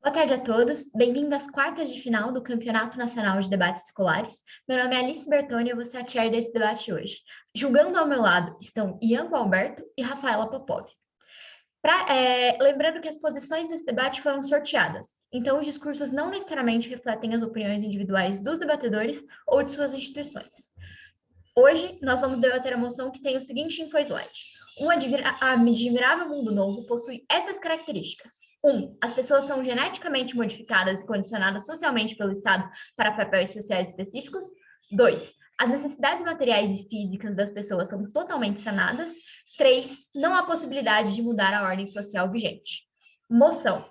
Boa tarde a todos, bem-vindos às quartas de final do Campeonato Nacional de Debates Escolares. Meu nome é Alice Bertoni e eu vou ser a chair desse debate hoje. Julgando ao meu lado estão Ianco Alberto e Rafaela Popov. Lembrando que as posições desse debate foram sorteadas, então os discursos não necessariamente refletem as opiniões individuais dos debatedores ou de suas instituições. Hoje, nós vamos debater a moção que tem o seguinte infoslide. Um admirável mundo novo possui essas características. 1. As pessoas são geneticamente modificadas e condicionadas socialmente pelo Estado para papéis sociais específicos. 2. As necessidades materiais e físicas das pessoas são totalmente sanadas. 3. Não há possibilidade de mudar a ordem social vigente. Moção.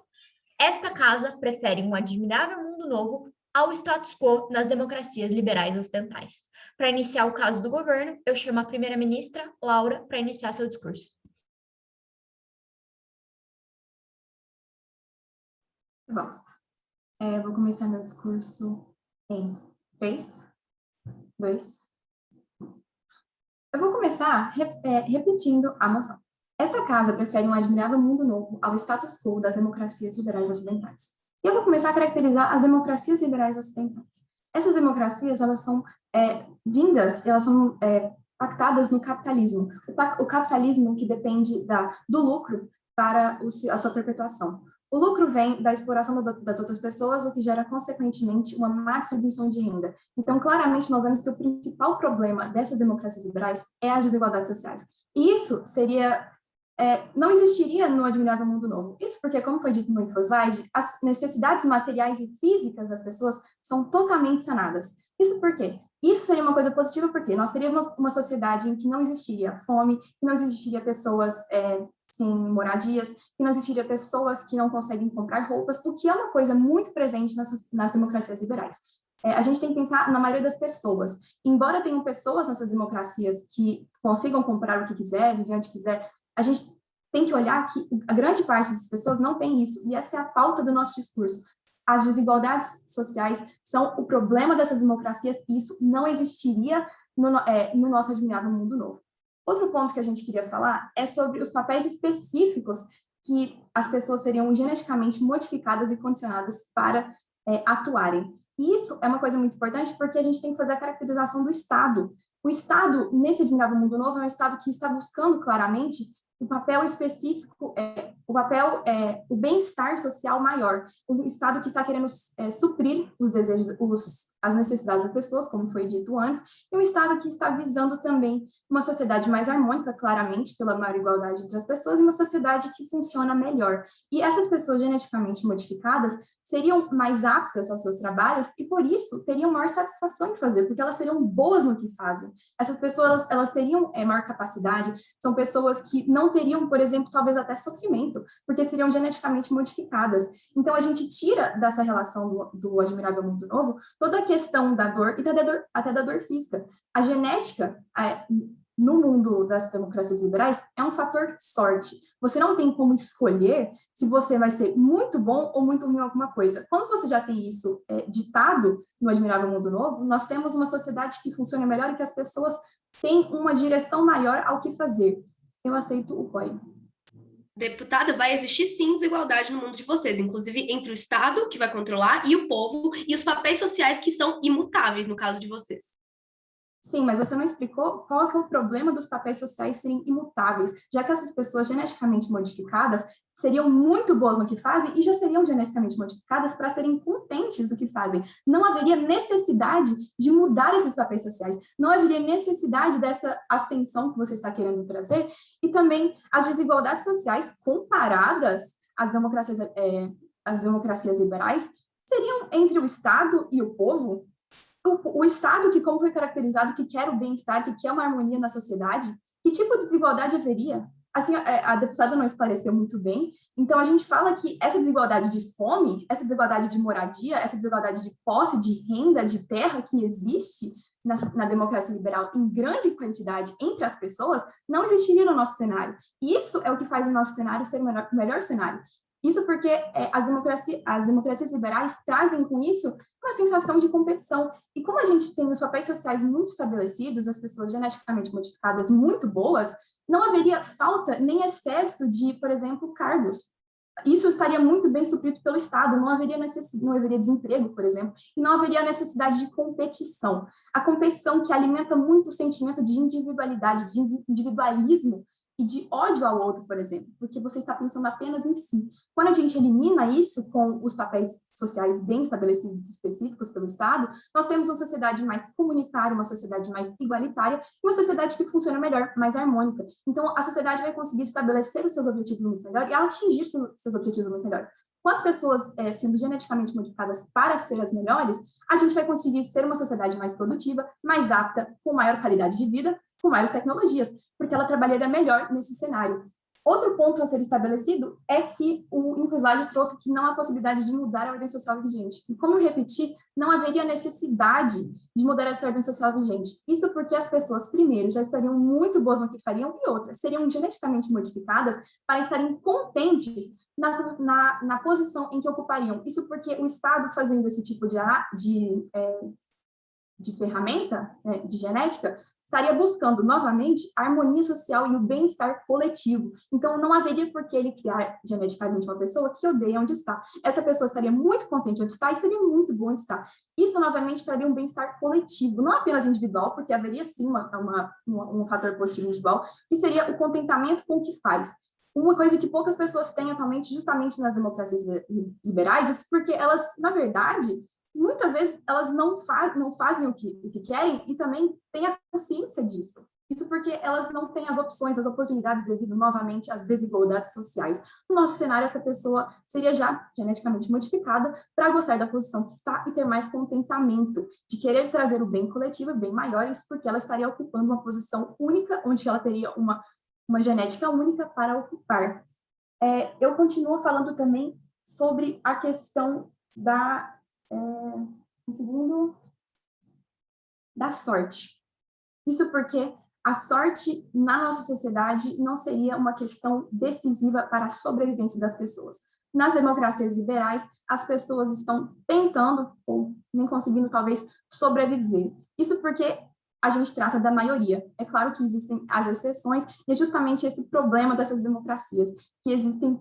Esta casa prefere um admirável mundo novo ao status quo nas democracias liberais ocidentais. Para iniciar o caso do governo, eu chamo a primeira-ministra, Laura, para iniciar seu discurso. Bom, vou começar meu discurso em 3, 2. Eu vou começar repetindo a moção. Esta casa prefere um admirável mundo novo ao status quo das democracias liberais ocidentais. E eu vou começar a caracterizar as democracias liberais ocidentais. Essas democracias, elas são pactadas no capitalismo. O capitalismo que depende do lucro para a sua perpetuação. O lucro vem da exploração das outras pessoas, o que gera, consequentemente, uma má distribuição de renda. Então, claramente, nós vemos que o principal problema dessas democracias liberais é as desigualdades sociais. E isso não existiria no Admirável Mundo Novo. Isso porque, como foi dito no infoslide, as necessidades materiais e físicas das pessoas são totalmente sanadas. Isso por quê? Isso seria uma coisa positiva porque nós teríamos uma sociedade em que não existiria fome, que não existiria pessoas sem moradias, que não existiria pessoas que não conseguem comprar roupas, o que é uma coisa muito presente nas democracias liberais. A gente tem que pensar na maioria das pessoas. Embora tenham pessoas nessas democracias que consigam comprar o que quiser, viver onde quiser, a gente tem que olhar que a grande parte dessas pessoas não tem isso, e essa é a pauta do nosso discurso. As desigualdades sociais são o problema dessas democracias, e isso não existiria no nosso admirável mundo novo. Outro ponto que a gente queria falar é sobre os papéis específicos que as pessoas seriam geneticamente modificadas e condicionadas para atuarem. E isso é uma coisa muito importante porque a gente tem que fazer a caracterização do Estado. O Estado, nesse admirável mundo novo, é um Estado que está buscando claramente o papel específico, o bem-estar social maior, o Estado que está querendo suprir os desejos, as necessidades das pessoas, como foi dito antes, e um Estado que está visando também uma sociedade mais harmônica, claramente, pela maior igualdade entre as pessoas, e uma sociedade que funciona melhor. E essas pessoas geneticamente modificadas seriam mais aptas aos seus trabalhos e, por isso, teriam maior satisfação em fazer, porque elas seriam boas no que fazem. Essas pessoas, elas teriam maior capacidade, são pessoas que não teriam, por exemplo, talvez até sofrimento, porque seriam geneticamente modificadas. Então, a gente tira dessa relação do Admirável Mundo Novo toda a questão da dor e até da dor física. A genética, no mundo das democracias liberais, é um fator sorte. Você não tem como escolher se você vai ser muito bom ou muito ruim em alguma coisa. Quando você já tem isso ditado no Admirável Mundo Novo, nós temos uma sociedade que funciona melhor e que as pessoas têm uma direção maior ao que fazer. Eu aceito o COI. Deputada, vai existir sim desigualdade no mundo de vocês, inclusive entre o Estado, que vai controlar, e o povo, e os papéis sociais que são imutáveis no caso de vocês. Sim, mas você não explicou qual que é o problema dos papéis sociais serem imutáveis, já que essas pessoas geneticamente modificadas seriam muito boas no que fazem e já seriam geneticamente modificadas para serem competentes no que fazem. Não haveria necessidade de mudar esses papéis sociais, não haveria necessidade dessa ascensão que você está querendo trazer, e também as desigualdades sociais comparadas às democracias liberais seriam entre o Estado e o povo. O Estado que, como foi caracterizado, que quer o bem-estar, que quer uma harmonia na sociedade, que tipo de desigualdade haveria? Assim, a deputada não esclareceu muito bem, então a gente fala que essa desigualdade de fome, essa desigualdade de moradia, essa desigualdade de posse, de renda, de terra que existe na democracia liberal em grande quantidade entre as pessoas, não existiria no nosso cenário. Isso é o que faz o nosso cenário ser o melhor cenário. Isso porque as democracias liberais trazem com isso uma sensação de competição. E como a gente tem os papéis sociais muito estabelecidos, as pessoas geneticamente modificadas muito boas, não haveria falta nem excesso de, por exemplo, cargos. Isso estaria muito bem suprido pelo Estado, não haveria desemprego, por exemplo, e não haveria necessidade de competição. A competição que alimenta muito o sentimento de individualidade, de individualismo e de ódio ao outro, por exemplo, porque você está pensando apenas em si. Quando a gente elimina isso com os papéis sociais bem estabelecidos, específicos pelo Estado, nós temos uma sociedade mais comunitária, uma sociedade mais igualitária, uma sociedade que funciona melhor, mais harmônica. Então, a sociedade vai conseguir estabelecer os seus objetivos muito melhor e atingir seus objetivos muito melhor. Com as pessoas sendo geneticamente modificadas para ser as melhores, a gente vai conseguir ser uma sociedade mais produtiva, mais apta, com maior qualidade de vida, com maiores tecnologias, porque ela trabalharia melhor nesse cenário. Outro ponto a ser estabelecido é que o Infoslide trouxe que não há possibilidade de mudar a ordem social vigente. E como eu repeti, não haveria necessidade de mudar essa ordem social vigente. Isso porque as pessoas, primeiro, já estariam muito boas no que fariam, e outras, seriam geneticamente modificadas para estarem contentes na posição em que ocupariam. Isso porque o Estado, fazendo esse tipo de ferramenta, de genética, estaria buscando novamente a harmonia social e o bem-estar coletivo. Então, não haveria por que ele criar geneticamente uma pessoa que odeia onde está. Essa pessoa estaria muito contente onde está e seria muito bom onde está. Isso, novamente, traria um bem-estar coletivo, não apenas individual, porque haveria, sim, um fator positivo individual, que seria o contentamento com o que faz. Uma coisa que poucas pessoas têm atualmente, justamente nas democracias liberais, isso porque elas, na verdade, muitas vezes elas não fazem o que querem e também têm a consciência disso. Isso porque elas não têm as opções, as oportunidades devido, novamente, às desigualdades sociais. No nosso cenário, essa pessoa seria já geneticamente modificada para gostar da posição que está e ter mais contentamento, de querer trazer o bem coletivo e bem maior, isso porque ela estaria ocupando uma posição única, onde ela teria uma genética única para ocupar. Eu continuo falando também sobre a questão da sorte. Isso porque a sorte na nossa sociedade não seria uma questão decisiva para a sobrevivência das pessoas. Nas democracias liberais, as pessoas estão tentando, ou nem conseguindo, talvez, sobreviver. Isso porque a gente trata da maioria. É claro que existem as exceções, e é justamente esse problema dessas democracias, que existem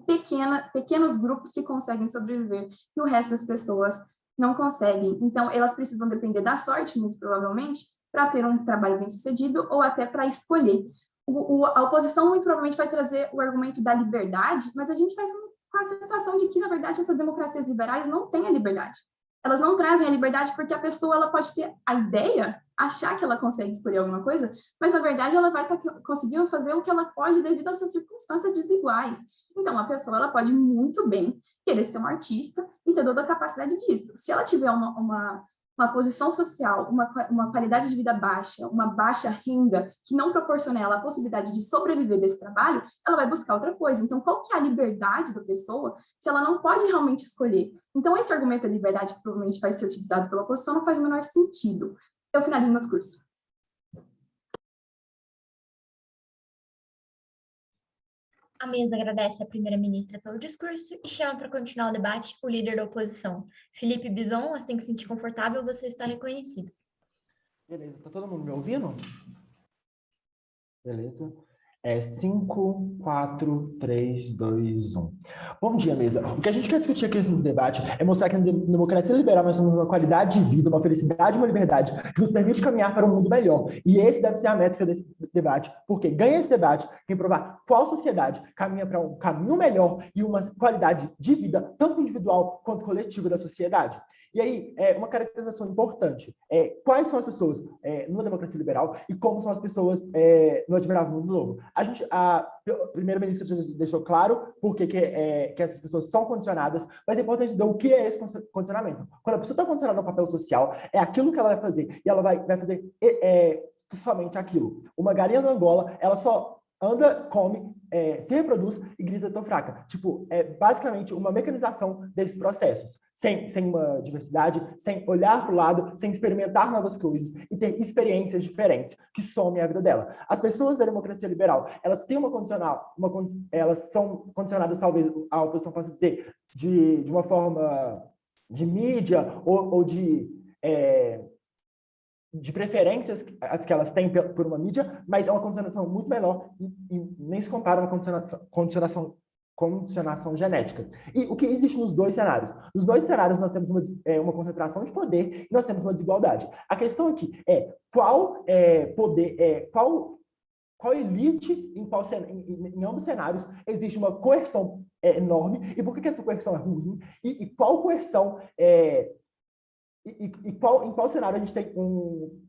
pequenos grupos que conseguem sobreviver, e o resto das pessoas não conseguem. Então, elas precisam depender da sorte, muito provavelmente, para ter um trabalho bem-sucedido ou até para escolher. A oposição, muito provavelmente, vai trazer o argumento da liberdade, mas a gente vai com a sensação de que, na verdade, essas democracias liberais não têm a liberdade. Elas não trazem a liberdade porque a pessoa ela pode ter a ideia, achar que ela consegue escolher alguma coisa, mas, na verdade, ela vai estar conseguindo fazer o que ela pode devido às suas circunstâncias desiguais. Então, a pessoa ela pode muito bem querer ser um artista e ter toda a capacidade disso. Se ela tiver uma posição social, uma qualidade de vida baixa, uma baixa renda que não proporciona a ela a possibilidade de sobreviver desse trabalho, ela vai buscar outra coisa. Então, qual que é a liberdade da pessoa se ela não pode realmente escolher? Então, esse argumento da liberdade que provavelmente vai ser utilizado pela oposição não faz o menor sentido. Eu finalizo meu discurso. A mesa agradece à primeira-ministra pelo discurso e chama para continuar o debate o líder da oposição. Felipe Bison, assim que se sentir confortável, você está reconhecido. Beleza, tá todo mundo me ouvindo? Beleza. 5, 4, 3, 2, 1. Bom dia, mesa. O que a gente quer discutir aqui nesse debate é mostrar que na democracia liberal nós temos uma qualidade de vida, uma felicidade e uma liberdade que nos permite caminhar para um mundo melhor. E esse deve ser a métrica desse debate, porque ganha esse debate quem provar qual sociedade caminha para um caminho melhor e uma qualidade de vida, tanto individual quanto coletiva da sociedade. E aí, uma caracterização importante quais são as pessoas numa democracia liberal e como são as pessoas no Admirável Mundo Novo. A primeira-ministra já deixou claro por que essas pessoas são condicionadas, mas é importante entender o que é esse condicionamento. Quando a pessoa está condicionada ao papel social, é aquilo que ela vai fazer, e ela vai fazer somente aquilo. Uma galinha da Angola, ela só anda, come, se reproduz e grita tão fraca. Tipo, é basicamente uma mecanização desses processos. Sem uma diversidade, sem olhar para o lado, sem experimentar novas coisas e ter experiências diferentes que somem a vida dela. As pessoas da democracia liberal, elas têm elas são condicionadas, talvez a oposição possa dizer, de uma forma de mídia ou de preferências as que elas têm por uma mídia, mas é uma condicionação muito menor e nem se compara a uma condicionação condicionação genética. E o que existe nos dois cenários? Nos dois cenários nós temos uma concentração de poder e nós temos uma desigualdade. A questão aqui é qual poder, qual elite em ambos cenários existe uma coerção enorme, e por que essa coerção é ruim, e qual coerção em qual cenário a gente tem um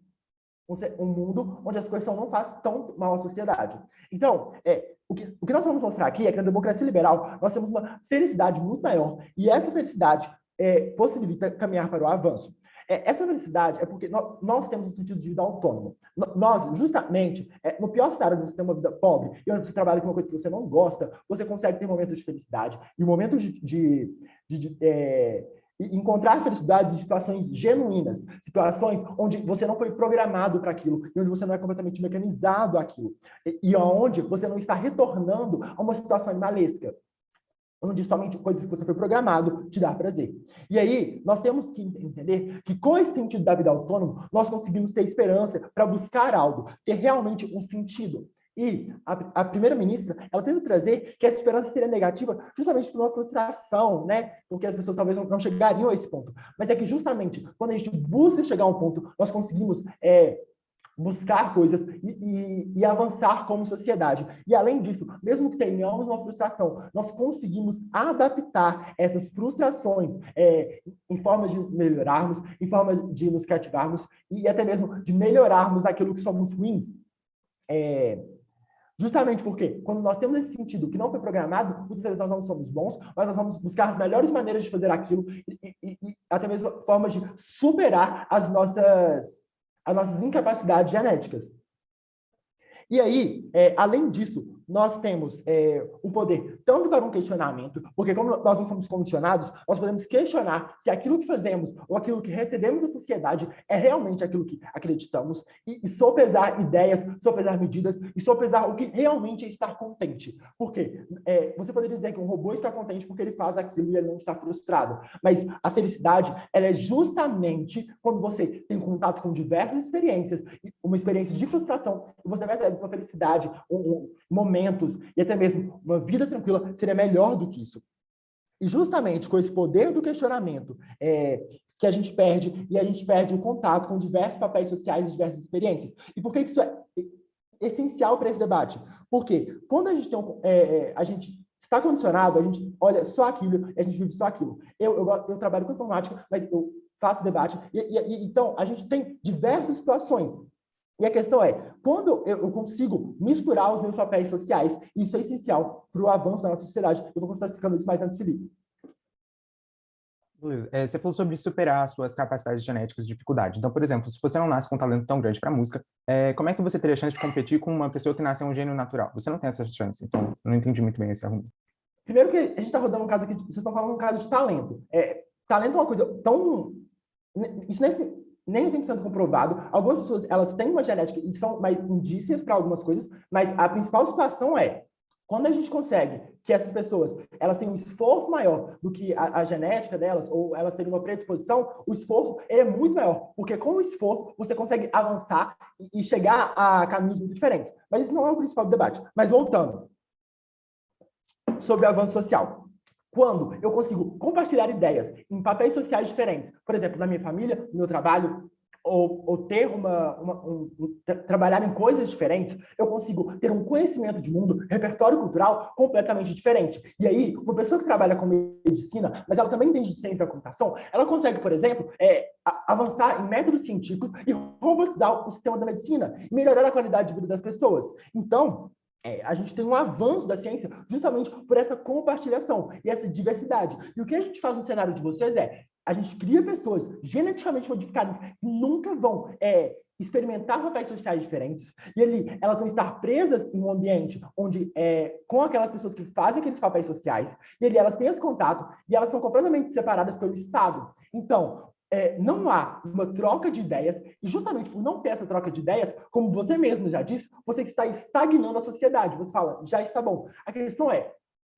mundo onde essa coerção não faz tão mal à sociedade. Então, o que nós vamos mostrar aqui é que na democracia liberal nós temos uma felicidade muito maior, e essa felicidade possibilita caminhar para o avanço. Essa felicidade é porque nós temos um sentido de vida autônomo. Nós, justamente, no pior cenário de você ter uma vida pobre, e onde você trabalha com uma coisa que você não gosta, você consegue ter momentos de felicidade, e momentos de encontrar felicidade em situações genuínas, situações onde você não foi programado para aquilo, e onde você não é completamente mecanizado àquilo, e onde você não está retornando a uma situação animalesca, onde somente coisas que você foi programado te dá prazer. E aí, nós temos que entender que com esse sentido da vida autônoma, nós conseguimos ter esperança para buscar algo, ter realmente um sentido. E a primeira-ministra, ela tenta trazer que essa esperança seria negativa justamente por uma frustração, né? Porque as pessoas talvez não chegariam a esse ponto. Mas é que justamente quando a gente busca chegar a um ponto, nós conseguimos buscar coisas e avançar como sociedade. E além disso, mesmo que tenhamos uma frustração, nós conseguimos adaptar essas frustrações em formas de melhorarmos, em formas de nos cativarmos e até mesmo de melhorarmos naquilo que somos ruins. Justamente porque, quando nós temos esse sentido que não foi programado, muitas vezes nós não somos bons, mas nós vamos buscar melhores maneiras de fazer aquilo e até mesmo formas de superar as nossas incapacidades genéticas. E aí, além disso, nós temos um poder tanto para um questionamento, porque como nós não somos condicionados, nós podemos questionar se aquilo que fazemos ou aquilo que recebemos da sociedade é realmente aquilo que acreditamos, e sopesar ideias, sopesar medidas, e sopesar o que realmente é estar contente. Por quê? Você poderia dizer que um robô está contente porque ele faz aquilo e ele não está frustrado, mas a felicidade, ela é justamente quando você tem contato com diversas experiências, uma experiência de frustração, e você percebe que a felicidade, momentos e até mesmo uma vida tranquila seria melhor do que isso. E justamente com esse poder do questionamento que a gente perde, e a gente perde o contato com diversos papéis sociais e diversas experiências. E por que isso é essencial para esse debate? Porque quando a gente a gente está condicionado, a gente olha só aquilo, a gente vive só aquilo. Eu trabalho com informática, mas eu faço debate, então a gente tem diversas situações. E a questão é, quando eu consigo misturar os meus papéis sociais, isso é essencial para o avanço da nossa sociedade. Eu vou continuar explicando isso mais antes, Felipe. Beleza. Você falou sobre superar as suas capacidades genéticas de dificuldade. Então, por exemplo, se você não nasce com um talento tão grande para música, como é que você teria a chance de competir com uma pessoa que nasce um gênio natural? Você não tem essa chance, então não entendi muito bem esse argumento. Primeiro que a gente está rodando um caso aqui, vocês estão falando um caso de talento. Talento é uma coisa tão... Isso nem é 100% comprovado. Algumas pessoas, elas têm uma genética e são mais indícias para algumas coisas, mas a principal situação é quando a gente consegue que essas pessoas, elas têm um esforço maior do que a genética delas, ou elas têm uma predisposição, o esforço ele é muito maior, porque com o esforço você consegue avançar e chegar a caminhos muito diferentes. Mas isso não é o principal do debate. Mas voltando sobre o avanço social. Quando eu consigo compartilhar ideias em papéis sociais diferentes, por exemplo, na minha família, no meu trabalho, ou ter trabalhar em coisas diferentes, eu consigo ter um conhecimento de mundo, repertório cultural completamente diferente. E aí, uma pessoa que trabalha com medicina, mas ela também entende de ciência da computação, ela consegue, por exemplo, avançar em métodos científicos e robotizar o sistema da medicina e melhorar a qualidade de vida das pessoas. Então, a gente tem um avanço da ciência justamente por essa compartilhação e essa diversidade. E o que a gente faz no cenário de vocês a gente cria pessoas geneticamente modificadas que nunca vão experimentar papéis sociais diferentes, e ali elas vão estar presas em um ambiente onde com aquelas pessoas que fazem aqueles papéis sociais, e ali elas têm esse contato, e elas são completamente separadas pelo Estado. Então, não há uma troca de ideias, e justamente por não ter essa troca de ideias, como você mesmo já disse, você está estagnando a sociedade. Você fala, já está bom. A questão é,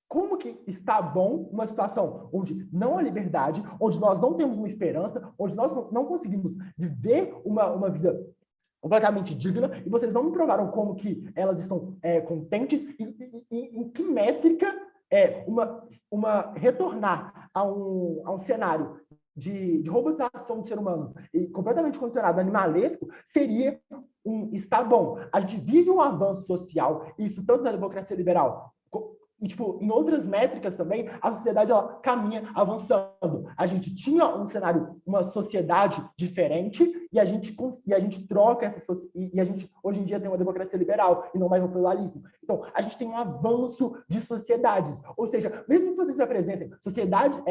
como que está bom uma situação onde não há liberdade, onde nós não temos uma esperança, onde nós não conseguimos viver uma vida completamente digna, e vocês não me provaram como que elas estão contentes, e em que métrica retornar a um cenário de robotização do ser humano e completamente condicionado animalesco, está bom. A gente vive um avanço social, isso tanto na democracia liberal, e, tipo, em outras métricas também, a sociedade ela caminha avançando. A gente tinha um cenário, uma sociedade diferente, e a gente troca e a gente hoje em dia tem uma democracia liberal e não mais um feudalismo. Então, a gente tem um avanço de sociedades. Ou seja, mesmo que vocês me apresentem sociedades,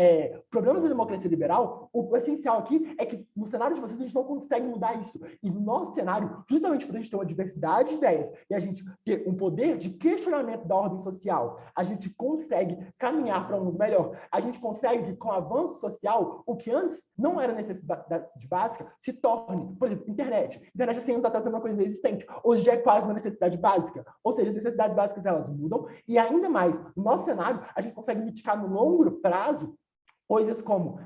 problemas da democracia liberal, o essencial aqui é que no cenário de vocês a gente não consegue mudar isso. E no nosso cenário, justamente por a gente ter uma diversidade de ideias e a gente ter um poder de questionamento da ordem social, a gente consegue caminhar para um mundo melhor. A gente consegue, com o avanço social, o que antes não era necessidade básica, se torne, por exemplo, internet. Internet há 100 anos atrás era uma coisa inexistente. Hoje é quase uma necessidade básica. Ou seja, as necessidades básicas elas mudam e ainda mais, no nosso cenário, a gente consegue mitigar no longo prazo coisas como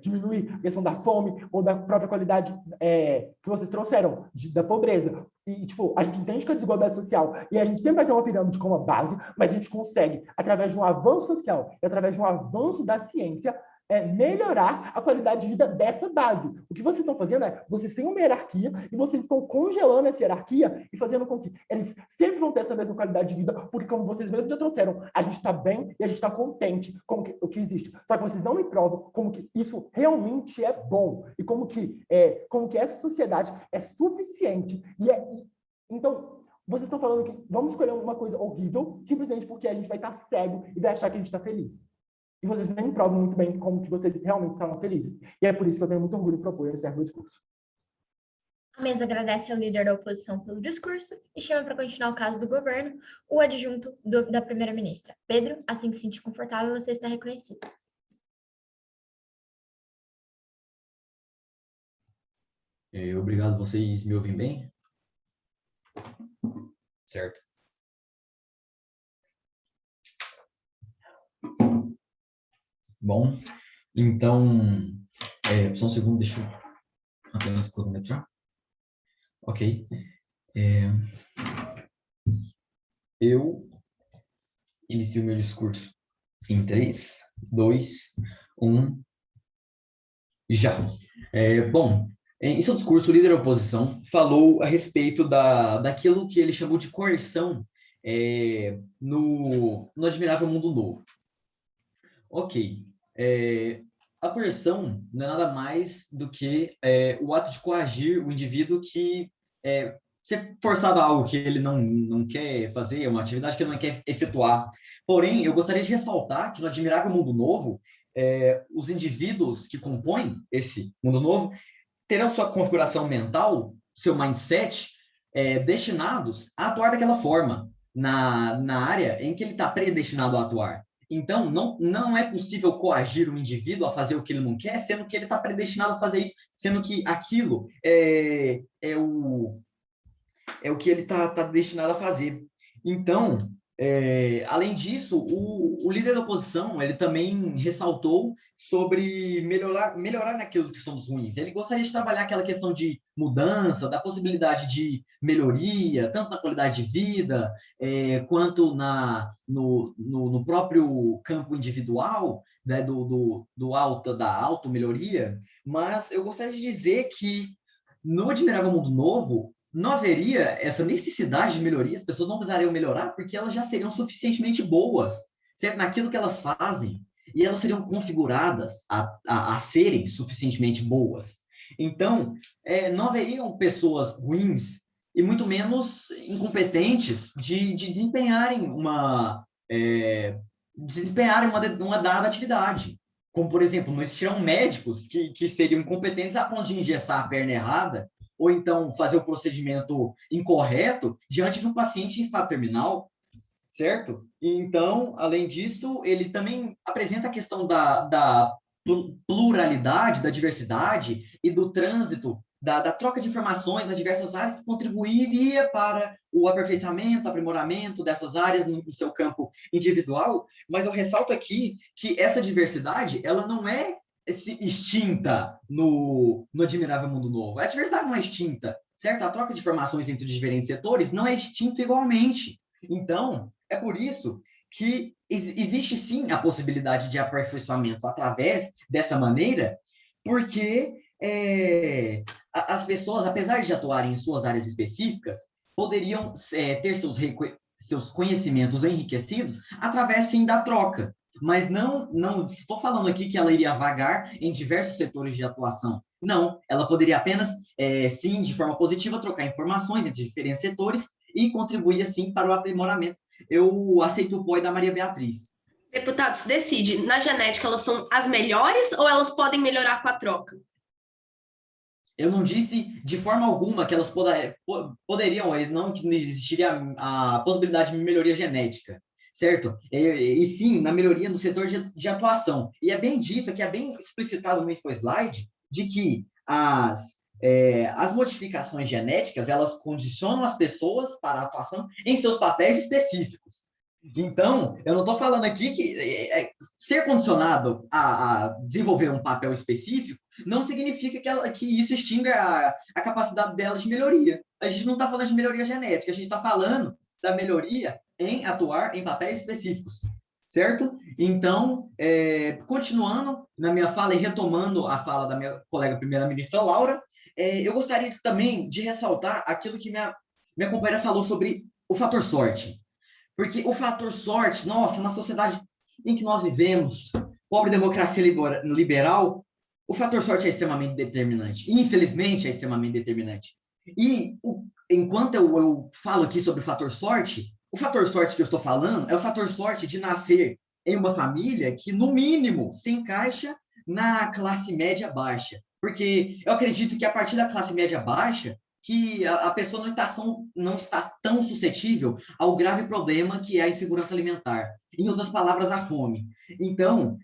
diminuir a questão da fome ou da própria qualidade que vocês trouxeram, da pobreza. E, tipo, a gente entende que a desigualdade social, e a gente sempre vai ter uma pirâmide como a base, mas a gente consegue, através de um avanço social e através de um avanço da ciência, melhorar a qualidade de vida dessa base. O que vocês estão fazendo vocês têm uma hierarquia e vocês estão congelando essa hierarquia e fazendo com que eles sempre vão ter essa mesma qualidade de vida, porque, como vocês mesmos já trouxeram, a gente está bem e a gente está contente com o que existe. Só que vocês não me provam como que isso realmente é bom e como que essa sociedade é suficiente. Então, vocês estão falando que vamos escolher uma coisa horrível simplesmente porque a gente vai estar cego e vai achar que a gente está feliz. E vocês nem provam muito bem como que vocês realmente estavam felizes. E é por isso que eu tenho muito orgulho em propor esse meu discurso. A mesa agradece ao líder da oposição pelo discurso e chama para continuar o caso do governo o adjunto da primeira-ministra. Pedro, assim que se sentir confortável, você está reconhecido. Obrigado, vocês me ouvem bem? Certo. Bom, então, só um segundo, deixa eu apenas cronometrar. Ok. Eu inicio meu discurso em 3, 2, 1, já. Bom, em seu discurso, o líder da oposição falou a respeito daquilo que ele chamou de coerção no Admirável Mundo Novo. Ok. A coerção não é nada mais do que o ato de coagir o indivíduo que ser forçado a algo que ele não quer fazer, uma atividade que ele não quer efetuar. Porém, eu gostaria de ressaltar que no Admirável Mundo Novo, os indivíduos que compõem esse mundo novo terão sua configuração mental, seu mindset, destinados a atuar daquela forma, na área em que ele está predestinado a atuar. Então, não é possível coagir um indivíduo a fazer o que ele não quer, sendo que ele está predestinado a fazer isso, sendo que aquilo é o que ele está destinado a fazer. Então, além disso, o líder da oposição, ele também ressaltou sobre melhorar naquilo que somos ruins. Ele gostaria de trabalhar aquela questão de mudança, da possibilidade de melhoria, tanto na qualidade de vida, quanto no próprio campo individual, né, da auto-melhoria. Mas eu gostaria de dizer que no Admirável Mundo Novo, não haveria essa necessidade de melhoria, as pessoas não precisariam melhorar porque elas já seriam suficientemente boas, certo? Naquilo que elas fazem, e elas seriam configuradas a serem suficientemente boas. Então, não haveriam pessoas ruins e muito menos incompetentes de desempenharem uma dada atividade. Como, por exemplo, não existirão médicos que seriam incompetentes a ponto de engessar a perna errada, ou então fazer o procedimento incorreto diante de um paciente em estado terminal, certo? Então, além disso, ele também apresenta a questão da pluralidade, da diversidade e do trânsito, da troca de informações nas diversas áreas que contribuiria para o aperfeiçoamento, aprimoramento dessas áreas no seu campo individual, mas eu ressalto aqui que essa diversidade, ela não é extinta no Admirável Mundo Novo. A diversidade não é extinta, certo? A troca de informações entre os diferentes setores não é extinta igualmente. Então, é por isso que existe sim a possibilidade de aperfeiçoamento através dessa maneira, porque as pessoas, apesar de atuarem em suas áreas específicas, poderiam ter seus conhecimentos enriquecidos através, sim, da troca. Mas não estou falando aqui que ela iria vagar em diversos setores de atuação. Não, ela poderia apenas, sim, de forma positiva, trocar informações entre diferentes setores e contribuir, assim, para o aprimoramento. Eu aceito o apoio da Maria Beatriz. Deputados, decide, na genética elas são as melhores ou elas podem melhorar com a troca? Eu não disse de forma alguma que elas poderiam, não que existiria a possibilidade de melhoria genética, certo? E sim, na melhoria no setor de atuação. E é bem dito, que é bem explicitado no infoslide, de que as modificações genéticas, elas condicionam as pessoas para a atuação em seus papéis específicos. Então, eu não estou falando aqui que ser condicionado a desenvolver um papel específico não significa que isso extinga a capacidade dela de melhoria. A gente não está falando de melhoria genética, a gente está falando da melhoria em atuar em papéis específicos, certo? Então, continuando na minha fala e retomando a fala da minha colega primeira-ministra Laura, eu gostaria também de ressaltar aquilo que minha companheira falou sobre o fator sorte. Porque o fator sorte, nossa, na sociedade em que nós vivemos, pobre democracia liberal, o fator sorte é extremamente determinante. Infelizmente, é extremamente determinante. E enquanto eu falo aqui sobre o fator sorte que eu estou falando é o fator sorte de nascer em uma família que, no mínimo, se encaixa na classe média baixa. Porque eu acredito que a partir da classe média baixa, que a pessoa não está tão suscetível ao grave problema que é a insegurança alimentar. Em outras palavras, a fome. Então,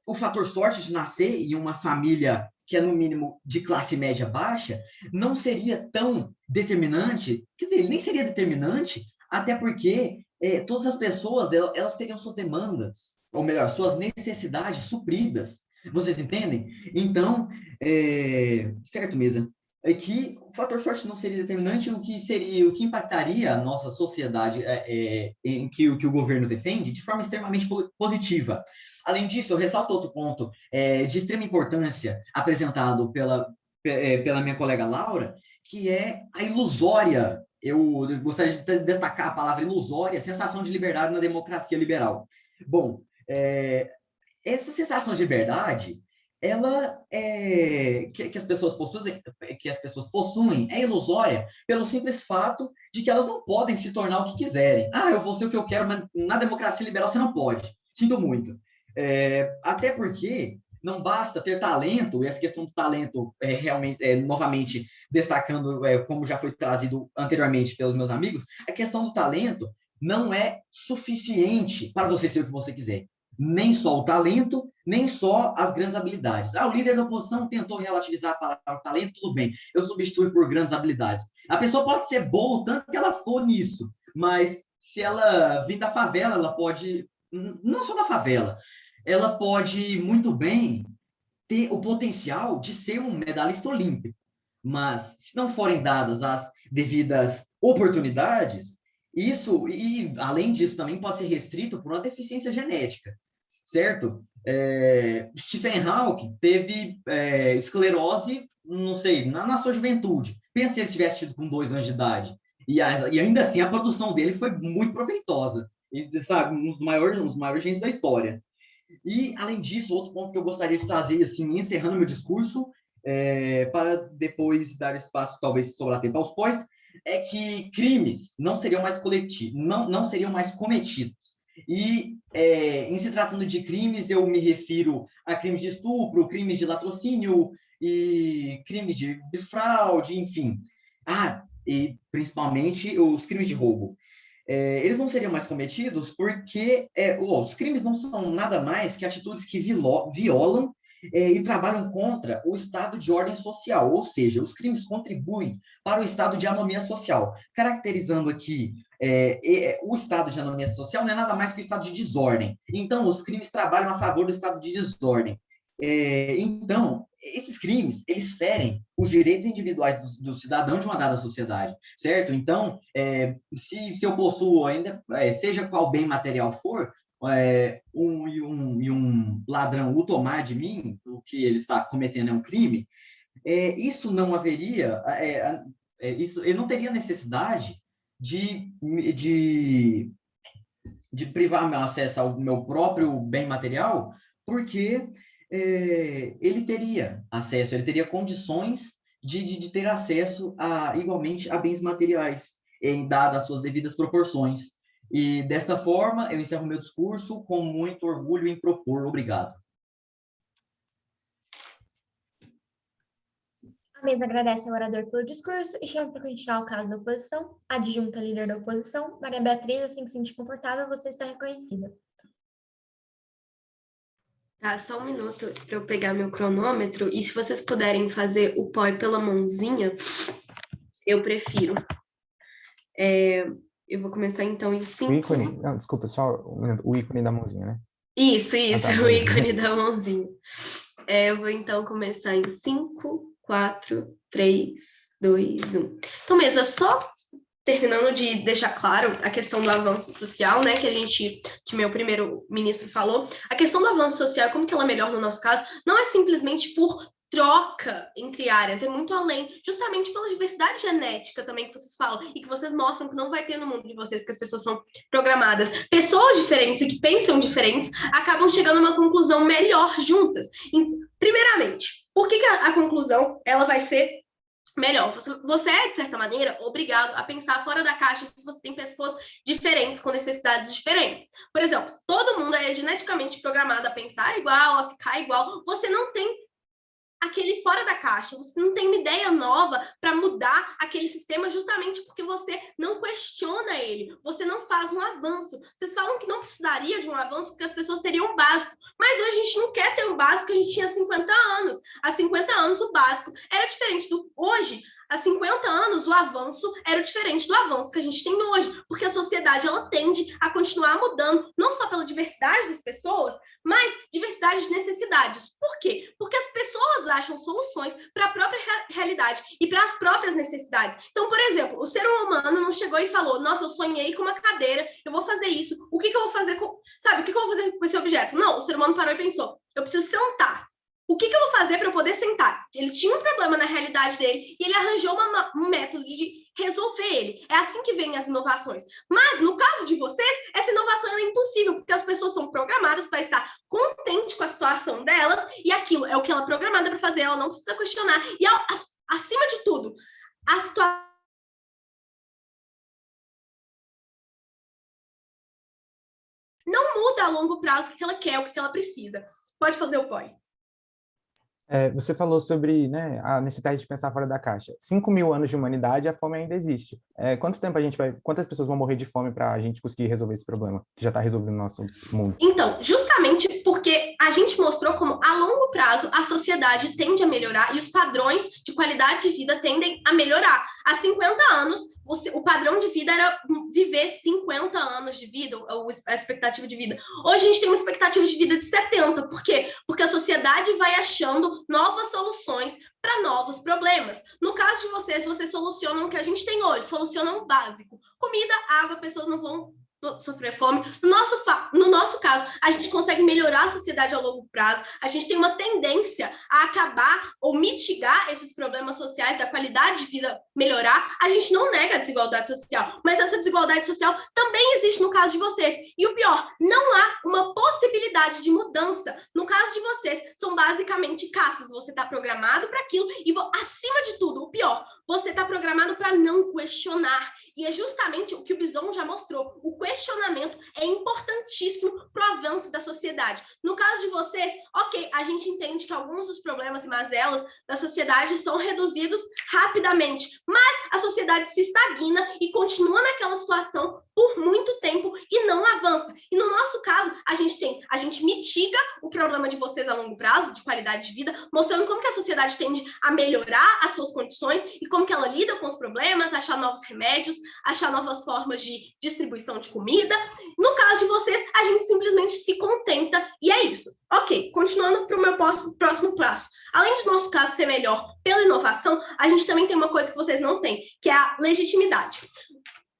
o fator sorte de nascer em uma família que é, no mínimo, de classe média baixa, não seria tão determinante, quer dizer, ele nem seria determinante, até porque todas as pessoas, elas teriam suas demandas, ou melhor, suas necessidades supridas. Vocês entendem? Então, certo, Mesa? É que o fator sorte não seria determinante, o que impactaria a nossa sociedade em que o governo defende de forma extremamente positiva. Além disso, eu ressalto outro ponto de extrema importância apresentado pela minha colega Laura, que é a ilusória, eu gostaria de destacar a palavra ilusória, sensação de liberdade na democracia liberal. Bom, essa sensação de liberdade, ela que as pessoas possuem é ilusória pelo simples fato de que elas não podem se tornar o que quiserem. Eu vou ser o que eu quero, mas na democracia liberal você não pode. Sinto muito. Até porque não basta ter talento, e essa questão do talento realmente, novamente destacando, como já foi trazido anteriormente pelos meus amigos, a questão do talento não é suficiente para você ser o que você quiser. Nem só o talento, nem só as grandes habilidades. O líder da oposição tentou relativizar a palavra talento, tudo bem, eu substituo por grandes habilidades. A pessoa pode ser boa o tanto que ela for nisso, mas se ela vir da favela, ela pode, não só da favela, ela pode muito bem ter o potencial de ser um medalhista olímpico, mas se não forem dadas as devidas oportunidades, isso, e além disso, também pode ser restrito por uma deficiência genética, certo? Stephen Hawking teve esclerose, não sei, na sua juventude. Pensa se ele tivesse tido com 2 anos de idade. E ainda assim, a produção dele foi muito proveitosa. E, sabe, um dos maiores gênios da história. E, além disso, outro ponto que eu gostaria de trazer, assim, encerrando meu discurso, para depois dar espaço, talvez, sobrar tempo aos pós, é que crimes não seriam mais não seriam mais cometidos. E, em se tratando de crimes, eu me refiro a crimes de estupro, crimes de latrocínio e crimes de fraude, enfim. E principalmente os crimes de roubo. Eles não seriam mais cometidos porque os crimes não são nada mais que atitudes que violam e trabalham contra o estado de ordem social, ou seja, os crimes contribuem para o estado de anomia social, caracterizando aqui o estado de anomia social não é nada mais que o estado de desordem. Então, os crimes trabalham a favor do estado de desordem. Então, esses crimes, eles ferem os direitos individuais do cidadão de uma dada sociedade, certo? Então, se eu possuo ainda, seja qual bem material for, um ladrão o tomar de mim, o que ele está cometendo é um crime, isso não haveria, ele não teria necessidade de privar meu acesso ao meu próprio bem material, porque ele teria acesso, ele teria condições de ter acesso igualmente a bens materiais, dadas as suas devidas proporções. E desta forma, eu encerro meu discurso com muito orgulho em propor. Obrigado. A mesa agradece ao orador pelo discurso e chama para continuar o caso da oposição. Adjunta líder da oposição, Maria Beatriz, assim que se sentir confortável, você está reconhecida. Tá, só um minuto para eu pegar meu cronômetro. E se vocês puderem fazer o POI pela mãozinha, eu prefiro. Eu vou começar então em 5. O ícone, não, desculpa, só o ícone da mãozinha, né? Isso, tá, o ícone da mãozinha. Eu vou então começar em 5, 4, 3, 2, 1. Então, mesa, só terminando de deixar claro a questão do avanço social, né, que meu primeiro-ministro falou, a questão do avanço social, como que ela é melhor no nosso caso, não é simplesmente por troca entre áreas, é muito além, justamente pela diversidade genética também que vocês falam, e que vocês mostram que não vai ter no mundo de vocês, porque as pessoas são programadas. Pessoas diferentes e que pensam diferentes acabam chegando a uma conclusão melhor juntas. Primeiramente, por que a conclusão ela vai ser melhor? Você é, de certa maneira, obrigado a pensar fora da caixa se você tem pessoas diferentes, com necessidades diferentes. Por exemplo, todo mundo é geneticamente programado a pensar igual, a ficar igual. Você não tem aquele fora da caixa, você não tem uma ideia nova para mudar aquele sistema justamente porque você não questiona ele, você não faz um avanço. Vocês falam que não precisaria de um avanço porque as pessoas teriam um básico, mas hoje a gente não quer ter um básico que a gente tinha há 50 anos. Há 50 anos o básico era diferente do hoje. Há 50 anos, o avanço era diferente do avanço que a gente tem hoje, porque a sociedade ela tende a continuar mudando, não só pela diversidade das pessoas, mas diversidade de necessidades. Por quê? Porque as pessoas acham soluções para a própria realidade e para as próprias necessidades. Então, por exemplo, o ser humano não chegou e falou, nossa, eu sonhei com uma cadeira, eu vou fazer isso, o que eu vou fazer com... Sabe, o que eu vou fazer com esse objeto? Não, o ser humano parou e pensou, eu preciso sentar. O que eu vou fazer para eu poder sentar? Ele tinha um problema na realidade dele e ele arranjou um método de resolver ele. É assim que vêm as inovações. Mas, no caso de vocês, essa inovação é impossível, porque as pessoas são programadas para estar contentes com a situação delas e aquilo é o que ela é programada para fazer, ela não precisa questionar. E, acima de tudo, a situação não muda a longo prazo o que ela quer, o que ela precisa. Pode fazer o POI. Você falou sobre, né, a necessidade de pensar fora da caixa. 5.000 anos de humanidade, a fome ainda existe. Quantas pessoas vão morrer de fome para a gente conseguir resolver esse problema, que já está resolvido no nosso mundo? Então, justamente porque a gente mostrou como, a longo prazo, a sociedade tende a melhorar e os padrões de qualidade de vida tendem a melhorar. Há 50 anos, o padrão de vida era viver 50 anos de vida, a expectativa de vida. Hoje a gente tem uma expectativa de vida de 70. Por quê? Porque a sociedade vai achando novas soluções para novos problemas. No caso de vocês solucionam o que a gente tem hoje, solucionam o básico. Comida, água, pessoas não vão sofrer fome. No nosso caso, a gente consegue melhorar a sociedade ao longo prazo, a gente tem uma tendência a acabar ou mitigar esses problemas sociais, da qualidade de vida melhorar. A gente não nega a desigualdade social, mas essa desigualdade social também existe no caso de vocês. E o pior, não há uma possibilidade de mudança. No caso de vocês, são basicamente castas. Você está programado para aquilo e, acima de tudo, o pior, você está programado para não questionar. E é justamente o que o Bison já mostrou. O questionamento é importantíssimo para o avanço da sociedade. No caso de vocês, ok, a gente entende que alguns dos problemas e mazelas da sociedade são reduzidos rapidamente, mas a sociedade se estagna e continua naquela situação por muito tempo e não avança. E no nosso caso, a gente mitiga o problema de vocês a longo prazo, de qualidade de vida, mostrando como que a sociedade tende a melhorar as suas condições e como que ela lida com os problemas, achar novos remédios, achar novas formas de distribuição de comida. No caso de vocês, a gente simplesmente se contenta e é isso. Ok, continuando para o meu próximo passo. Além de nosso caso ser melhor pela inovação, a gente também tem uma coisa que vocês não têm, que é a legitimidade.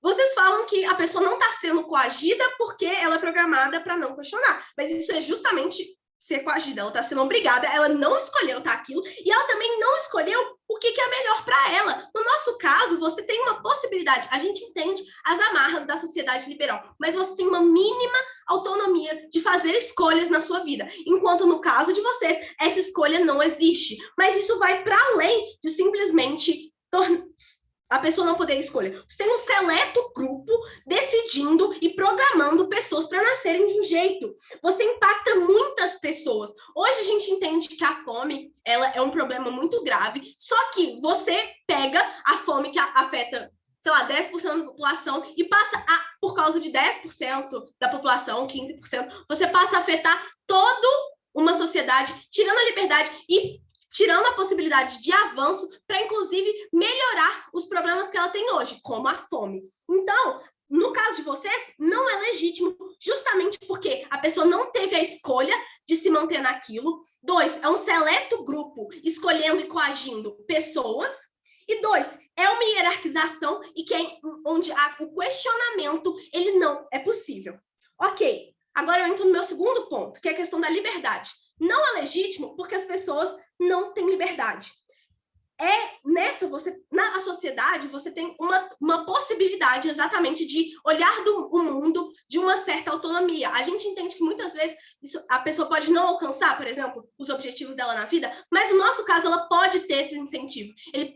Vocês falam que a pessoa não está sendo coagida porque ela é programada para não questionar, mas isso é justamente ser coagida, ela está sendo obrigada, ela não escolheu aquilo, e ela também não escolheu o que é melhor para ela. No nosso caso, você tem uma possibilidade, a gente entende as amarras da sociedade liberal, mas você tem uma mínima autonomia de fazer escolhas na sua vida, enquanto no caso de vocês, essa escolha não existe. Mas isso vai para além de simplesmente a pessoa não poder escolher. Você tem um seleto grupo decidindo e programando pessoas para nascerem de um jeito. Você impacta muitas pessoas. Hoje a gente entende que a fome, ela é um problema muito grave, só que você pega a fome que afeta, sei lá, 10% da população e passa por causa de 10% da população, 15%, você passa a afetar toda uma sociedade, tirando a liberdade e tirando a possibilidade de avanço para, inclusive, melhorar os problemas que ela tem hoje, como a fome. Então, no caso de vocês, não é legítimo, justamente porque a pessoa não teve a escolha de se manter naquilo. 2, é um seleto grupo escolhendo e coagindo pessoas. E 2, é uma hierarquização e que é onde o questionamento ele não é possível. Ok, agora eu entro no meu segundo ponto, que é a questão da liberdade. Não é legítimo porque as pessoas não têm liberdade. Na sociedade, você tem uma possibilidade exatamente de olhar o mundo de uma certa autonomia. A gente entende que muitas vezes a pessoa pode não alcançar, por exemplo, os objetivos dela na vida, mas no nosso caso ela pode ter esse incentivo.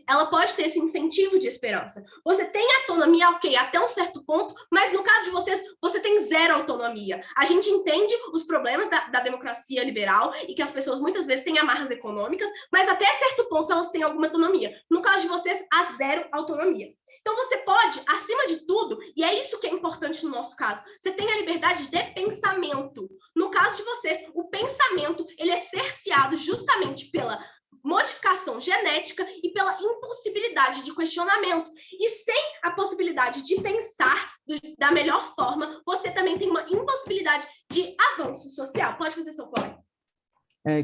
Ela pode ter esse incentivo de esperança. Você tem autonomia, ok, até um certo ponto, mas no caso de vocês, você tem zero autonomia. A gente entende os problemas da democracia liberal e que as pessoas muitas vezes têm amarras econômicas, mas até certo ponto elas têm alguma autonomia. No caso de vocês, há zero autonomia. Então, você pode, acima de tudo, e é isso que é importante no nosso caso, você tem a liberdade de pensamento. No caso de vocês, o pensamento ele é cerceado justamente pela modificação genética e pela impossibilidade de questionamento. E sem a possibilidade de pensar da melhor forma, você também tem uma impossibilidade de avanço social. Pode fazer seu ponto.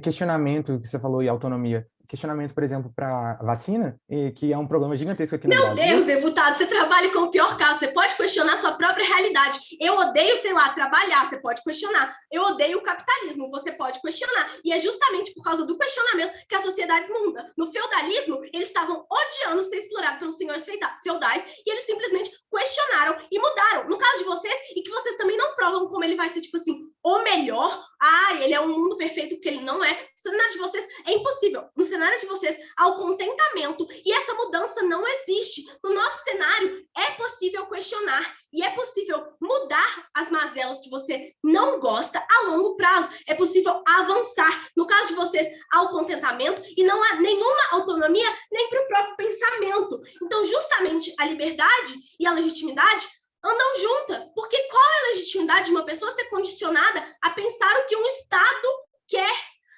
Questionamento que você falou e autonomia. Questionamento, por exemplo, para vacina, que é um problema gigantesco aqui no Meu Brasil. Deus, deputado, você trabalha com o pior caso, você pode questionar sua própria realidade. Eu odeio, sei lá, trabalhar, você pode questionar. Eu odeio o capitalismo, você pode questionar. E é justamente por causa do questionamento que as sociedades mudam. No feudalismo, eles estavam odiando ser explorados pelos senhores feudais e eles simplesmente questionaram e mudaram. No caso de vocês, e que vocês também não provam como ele vai ser, tipo assim, o melhor, ele é um mundo perfeito, porque ele não é. No cenário de vocês, é impossível. No cenário de vocês, há o contentamento, e essa mudança não existe. No nosso cenário, é possível questionar, e é possível mudar as mazelas que você não gosta a longo prazo. É possível avançar. No caso de vocês, há o contentamento, e não há nenhuma autonomia nem para o próprio pensamento. Então, justamente, a liberdade e a legitimidade andam juntas, porque qual é a legitimidade de uma pessoa ser condicionada a pensar o que um Estado quer?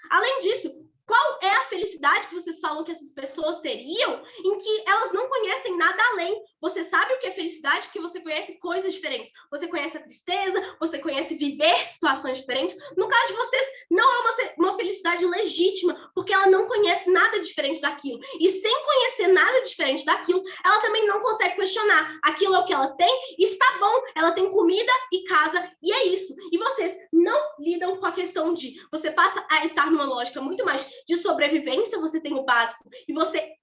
Além disso, qual é a felicidade que vocês falam que essas pessoas teriam em que elas não conhecem nada além? Você sabe o que é felicidade porque você conhece coisas diferentes. Você conhece a tristeza, você conhece viver situações diferentes. No caso de vocês, não é uma felicidade legítima, porque ela não conhece nada diferente daquilo. E sem conhecer nada diferente daquilo, ela também não consegue questionar. Aquilo é o que ela tem e está bom. Ela tem comida e casa e é isso. E vocês não lidam com a questão de... Você passa a estar numa lógica muito mais de sobrevivência, você tem o básico e você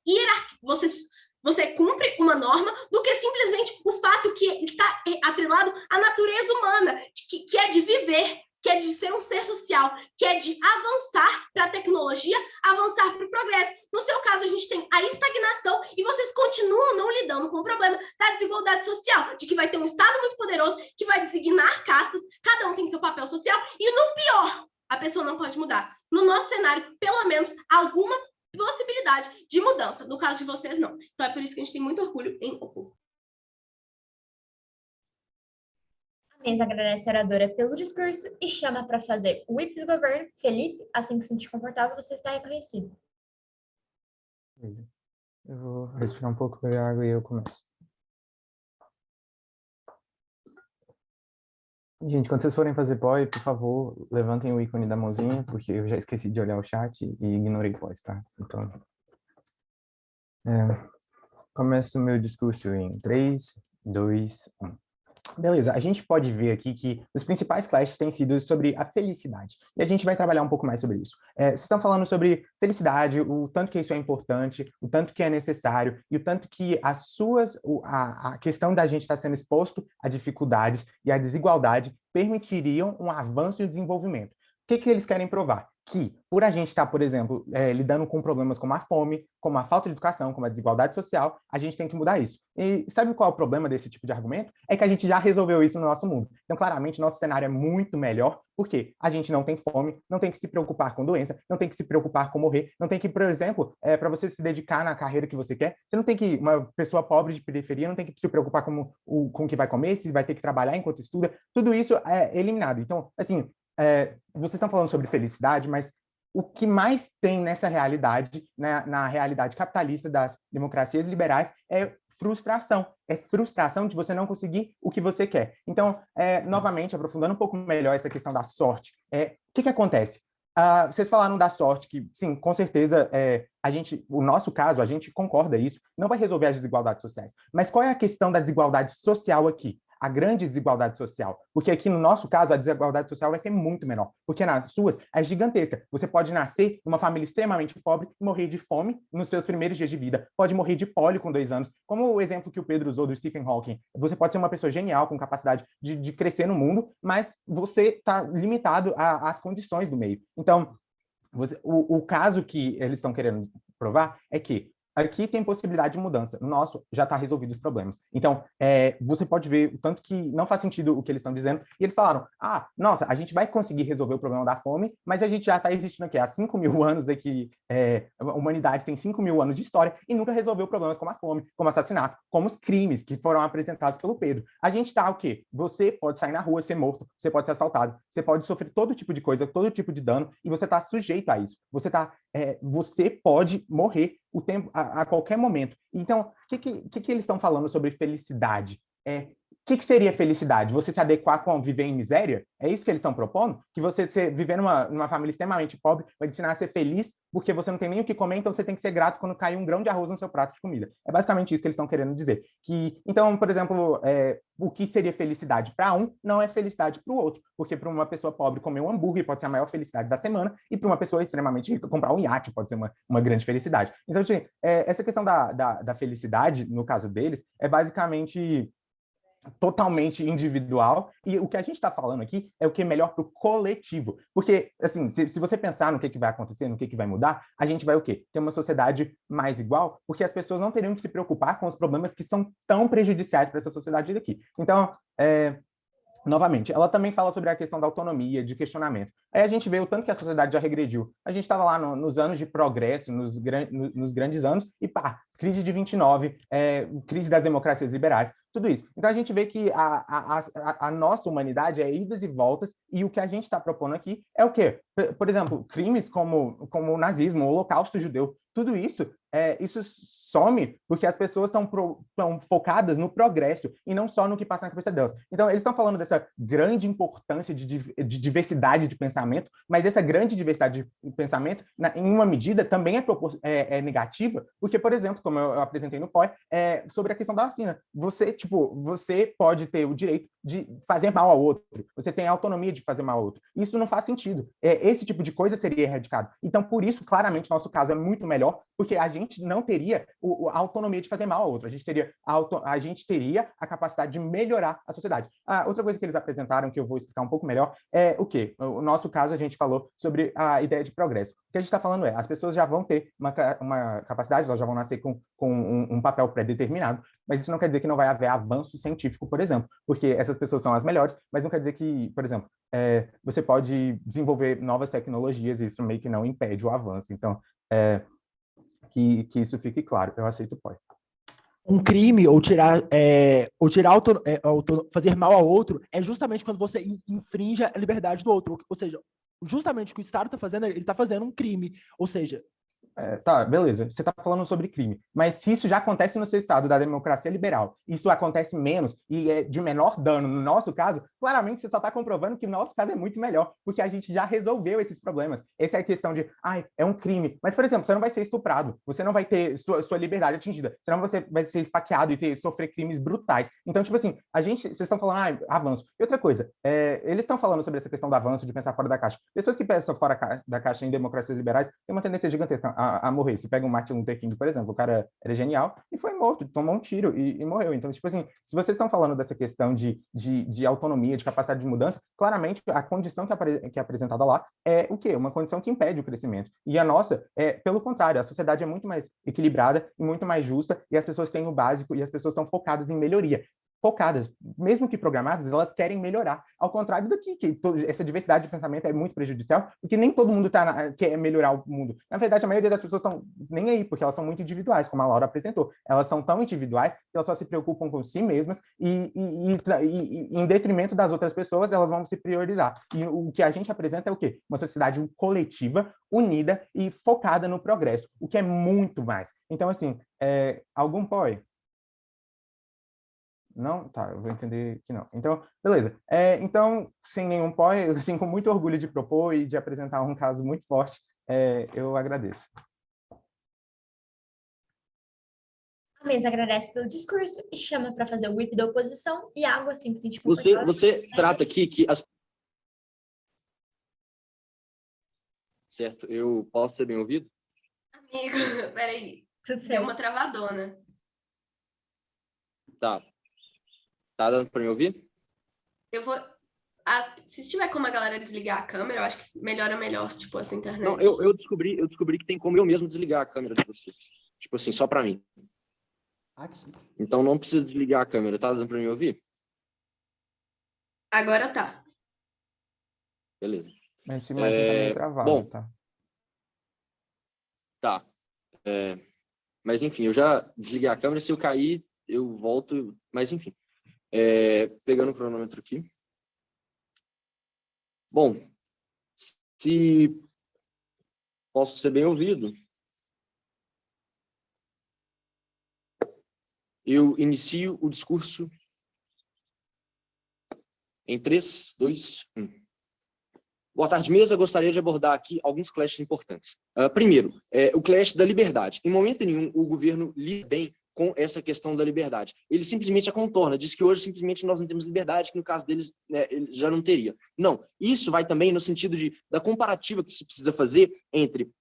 cumpre uma norma do que simplesmente o fato que está atrelado à natureza humana, que é de viver, que é de ser um ser social, que é de avançar para a tecnologia, avançar para o progresso. No seu caso, a gente tem a estagnação e vocês continuam não lidando com o problema da desigualdade social, de que vai ter um Estado muito poderoso que vai designar castas, cada um tem seu papel social e, no pior, a pessoa não pode mudar. No nosso cenário, pelo menos, alguma possibilidade de mudança. No caso de vocês, não. Então, é por isso que a gente tem muito orgulho em opor. A mesa agradece a oradora pelo discurso e chama para fazer o whip do governo. Felipe, assim que se sentir confortável, você está reconhecido. Eu vou respirar um pouco, beber água e eu começo. Gente, quando vocês forem fazer POI, por favor, levantem o ícone da mãozinha, porque eu já esqueci de olhar o chat e ignorei POIs, tá? Então, começo o meu discurso em 3, 2, 1. Beleza, a gente pode ver aqui que os principais clashes têm sido sobre a felicidade. E a gente vai trabalhar um pouco mais sobre isso. Vocês estão falando sobre felicidade, o tanto que isso é importante, o tanto que é necessário, e o tanto que a questão da gente estar sendo exposto a dificuldades e a desigualdade permitiriam um avanço e um desenvolvimento. O que eles querem provar? Que, por a gente estar, por exemplo, lidando com problemas como a fome, como a falta de educação, como a desigualdade social, a gente tem que mudar isso. E sabe qual é o problema desse tipo de argumento? É que a gente já resolveu isso no nosso mundo. Então, claramente, nosso cenário é muito melhor, porque a gente não tem fome, não tem que se preocupar com doença, não tem que se preocupar com morrer, não tem que, por exemplo, para você se dedicar na carreira que você quer, você não tem que, uma pessoa pobre de periferia não tem que se preocupar com o que vai comer, se vai ter que trabalhar enquanto estuda, tudo isso é eliminado. Então, assim, vocês estão falando sobre felicidade, mas o que mais tem nessa realidade, na realidade capitalista das democracias liberais, é frustração. É frustração de você não conseguir o que você quer. Então, novamente, aprofundando um pouco melhor essa questão da sorte, o que acontece? Vocês falaram da sorte, que, sim, com certeza, o nosso caso, a gente concorda isso, não vai resolver as desigualdades sociais. Mas qual é a questão da desigualdade social aqui? A grande desigualdade social, porque aqui no nosso caso a desigualdade social vai ser muito menor, porque nas suas é gigantesca. Você pode nascer numa família extremamente pobre e morrer de fome nos seus primeiros dias de vida, pode morrer de pólio com 2 anos, como o exemplo que o Pedro usou do Stephen Hawking. Você pode ser uma pessoa genial, com capacidade de crescer no mundo, mas você está limitado às condições do meio. Então, o caso que eles estão querendo provar é que aqui tem possibilidade de mudança. No nosso, já está resolvido os problemas. Então, você pode ver o tanto que não faz sentido o que eles estão dizendo. E eles falaram, nossa, a gente vai conseguir resolver o problema da fome, mas a gente já está existindo aqui há 5.000 anos, aqui, a humanidade tem 5.000 anos de história e nunca resolveu problemas como a fome, como assassinato, como os crimes que foram apresentados pelo Pedro. A gente está o quê? Você pode sair na rua, ser morto, você pode ser assaltado, você pode sofrer todo tipo de coisa, todo tipo de dano, e você está sujeito a isso. Você pode morrer a qualquer momento. Então, o que eles estão falando sobre felicidade? O que seria felicidade? Você se adequar com viver em miséria? É isso que eles estão propondo? Que você viver numa família extremamente pobre vai te ensinar a ser feliz porque você não tem nem o que comer, então você tem que ser grato quando cair um grão de arroz no seu prato de comida. É basicamente isso que eles estão querendo dizer. Então, por exemplo, o que seria felicidade para um não é felicidade para o outro, porque para uma pessoa pobre comer um hambúrguer pode ser a maior felicidade da semana, e para uma pessoa extremamente rica comprar um iate pode ser uma grande felicidade. Então, essa questão da felicidade, no caso deles, é basicamente totalmente individual, e o que a gente está falando aqui é o que é melhor para o coletivo, porque, assim, se você pensar no que vai acontecer, no que vai mudar, a gente vai o quê? Ter uma sociedade mais igual, porque as pessoas não teriam que se preocupar com os problemas que são tão prejudiciais para essa sociedade daqui. Então, novamente, ela também fala sobre a questão da autonomia, de questionamento. Aí a gente vê o tanto que a sociedade já regrediu. A gente estava lá nos anos de progresso, nos grandes anos, e crise de 29, crise das democracias liberais, tudo isso. Então a gente vê que a nossa humanidade é idas e voltas, e o que a gente está propondo aqui é o quê? Por exemplo, crimes como o nazismo, o holocausto judeu, tudo isso, isso some porque as pessoas estão focadas no progresso e não só no que passa na cabeça delas. Então, eles estão falando dessa grande importância de diversidade de pensamento, mas essa grande diversidade de pensamento, em uma medida, também é negativa, porque, por exemplo, como eu apresentei no POI, sobre a questão da vacina. Você pode ter o direito de fazer mal ao outro, você tem a autonomia de fazer mal ao outro. Isso não faz sentido. Esse tipo de coisa seria erradicado. Então, por isso, claramente, nosso caso é muito melhor, porque a gente não teria a autonomia de fazer mal ao outro. A gente teria a capacidade de melhorar a sociedade. Outra coisa que eles apresentaram, que eu vou explicar um pouco melhor, é o quê? No nosso caso, a gente falou sobre a ideia de progresso. O que a gente está falando as pessoas já vão ter uma capacidade, elas já vão nascer com um papel pré-determinado, mas isso não quer dizer que não vai haver avanço científico, por exemplo, porque essas pessoas são as melhores, mas não quer dizer que, por exemplo, você pode desenvolver novas tecnologias e isso meio que não impede o avanço. Então, que isso fique claro. Eu aceito o POI. Um crime ou fazer mal ao outro é justamente quando você infringe a liberdade do outro. Ou seja, justamente o que o Estado está fazendo, ele está fazendo um crime. Ou seja, Tá, beleza. Você está falando sobre crime. Mas se isso já acontece no seu estado da democracia liberal, isso acontece menos e é de menor dano no nosso caso, claramente você só está comprovando que o nosso caso é muito melhor, porque a gente já resolveu esses problemas. Essa é a questão de, é um crime. Mas, por exemplo, você não vai ser estuprado, você não vai ter sua liberdade atingida, senão você vai ser esfaqueado e sofrer crimes brutais. Então, tipo assim, vocês estão falando, avanço. E outra coisa, eles estão falando sobre essa questão do avanço, de pensar fora da caixa. Pessoas que pensam fora da caixa em democracias liberais têm uma tendência gigantesca a morrer. Se pega o Martin Luther King, por exemplo, o cara era genial e foi morto, tomou um tiro e morreu. Então, tipo assim, se vocês estão falando dessa questão de autonomia, de capacidade de mudança, claramente a condição que é apresentada lá é o quê? Uma condição que impede o crescimento. E a nossa pelo contrário, a sociedade é muito mais equilibrada e muito mais justa, e as pessoas têm o básico e as pessoas estão focadas em melhoria. Focadas, mesmo que programadas, elas querem melhorar. Ao contrário daqui, que essa diversidade de pensamento é muito prejudicial, porque nem todo mundo quer melhorar o mundo. Na verdade, a maioria das pessoas estão nem aí, porque elas são muito individuais, como a Laura apresentou. Elas são tão individuais que elas só se preocupam com si mesmas e em detrimento das outras pessoas, elas vão se priorizar. E o que a gente apresenta é o quê? Uma sociedade coletiva, unida e focada no progresso, o que é muito mais. Então, assim, algum POI? Não? Tá, eu vou entender que não. Então, beleza. Então, sem nenhum POI, assim, com muito orgulho de propor e de apresentar um caso muito forte, eu agradeço. A mesa agradece pelo discurso e chama para fazer o whip da oposição, e água, assim que se sentir confortável. Você trata aqui que as... Certo, eu posso ser bem ouvido? Amigo, peraí. Tudo Deu certo. uma travadona. Tá. Tá dando para me ouvir? Eu vou... se tiver como a galera desligar a câmera, eu acho que melhor, tipo, essa internet. Não, eu descobri que tem como eu mesmo desligar a câmera de você. Tipo assim, só para mim. Aqui. Então não precisa desligar a câmera. Tá dando para me ouvir? Agora tá. Beleza. Mas esse imagem tá meio travado, bom, tá? Tá. Mas enfim, eu já desliguei a câmera. Se eu cair, eu volto. Mas enfim. Pegando o cronômetro aqui. Bom, se posso ser bem ouvido, eu inicio o discurso em 3, 2, 1. Boa tarde, mesa. Gostaria de abordar aqui alguns clashes importantes. Primeiro, o clash da liberdade. Em momento nenhum, o governo lida bem com essa questão da liberdade. Ele simplesmente a contorna, diz que hoje simplesmente nós não temos liberdade, que no caso deles ele já não teria. Não, isso vai também no sentido da comparativa que se precisa fazer entre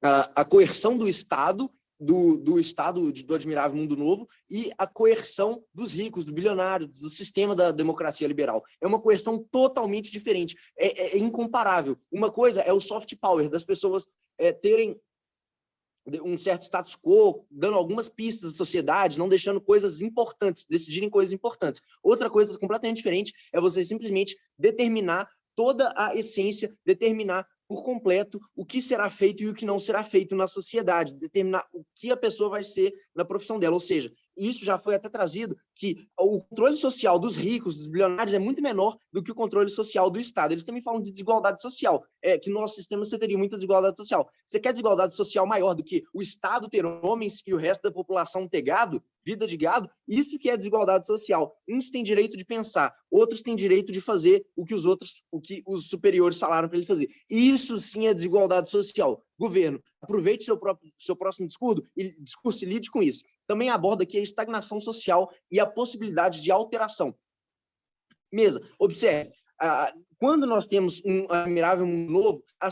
a coerção do Estado, do Estado do admirável mundo novo, e a coerção dos ricos, do bilionário, do sistema da democracia liberal. É uma coerção totalmente diferente, é incomparável. Uma coisa é o soft power, das pessoas terem um certo status quo, dando algumas pistas à sociedade, não deixando coisas importantes, decidirem coisas importantes. Outra coisa completamente diferente é você simplesmente determinar toda a essência, determinar por completo o que será feito e o que não será feito na sociedade, determinar o que a pessoa vai ser na profissão dela. Ou seja, isso já foi até trazido, que o controle social dos ricos, dos bilionários, é muito menor do que o controle social do Estado. Eles também falam de desigualdade social, que no nosso sistema você teria muita desigualdade social. Você quer desigualdade social maior do que o Estado ter homens e o resto da população ter gado, vida de gado? Isso que é desigualdade social. Uns têm direito de pensar, outros têm direito de fazer o que os superiores falaram para ele fazer. Isso sim é desigualdade social. Governo, aproveite seu próximo discurso e lide com isso. Também aborda aqui a estagnação social e a possibilidade de alteração. Mesa, observe, quando nós temos um admirável mundo novo, a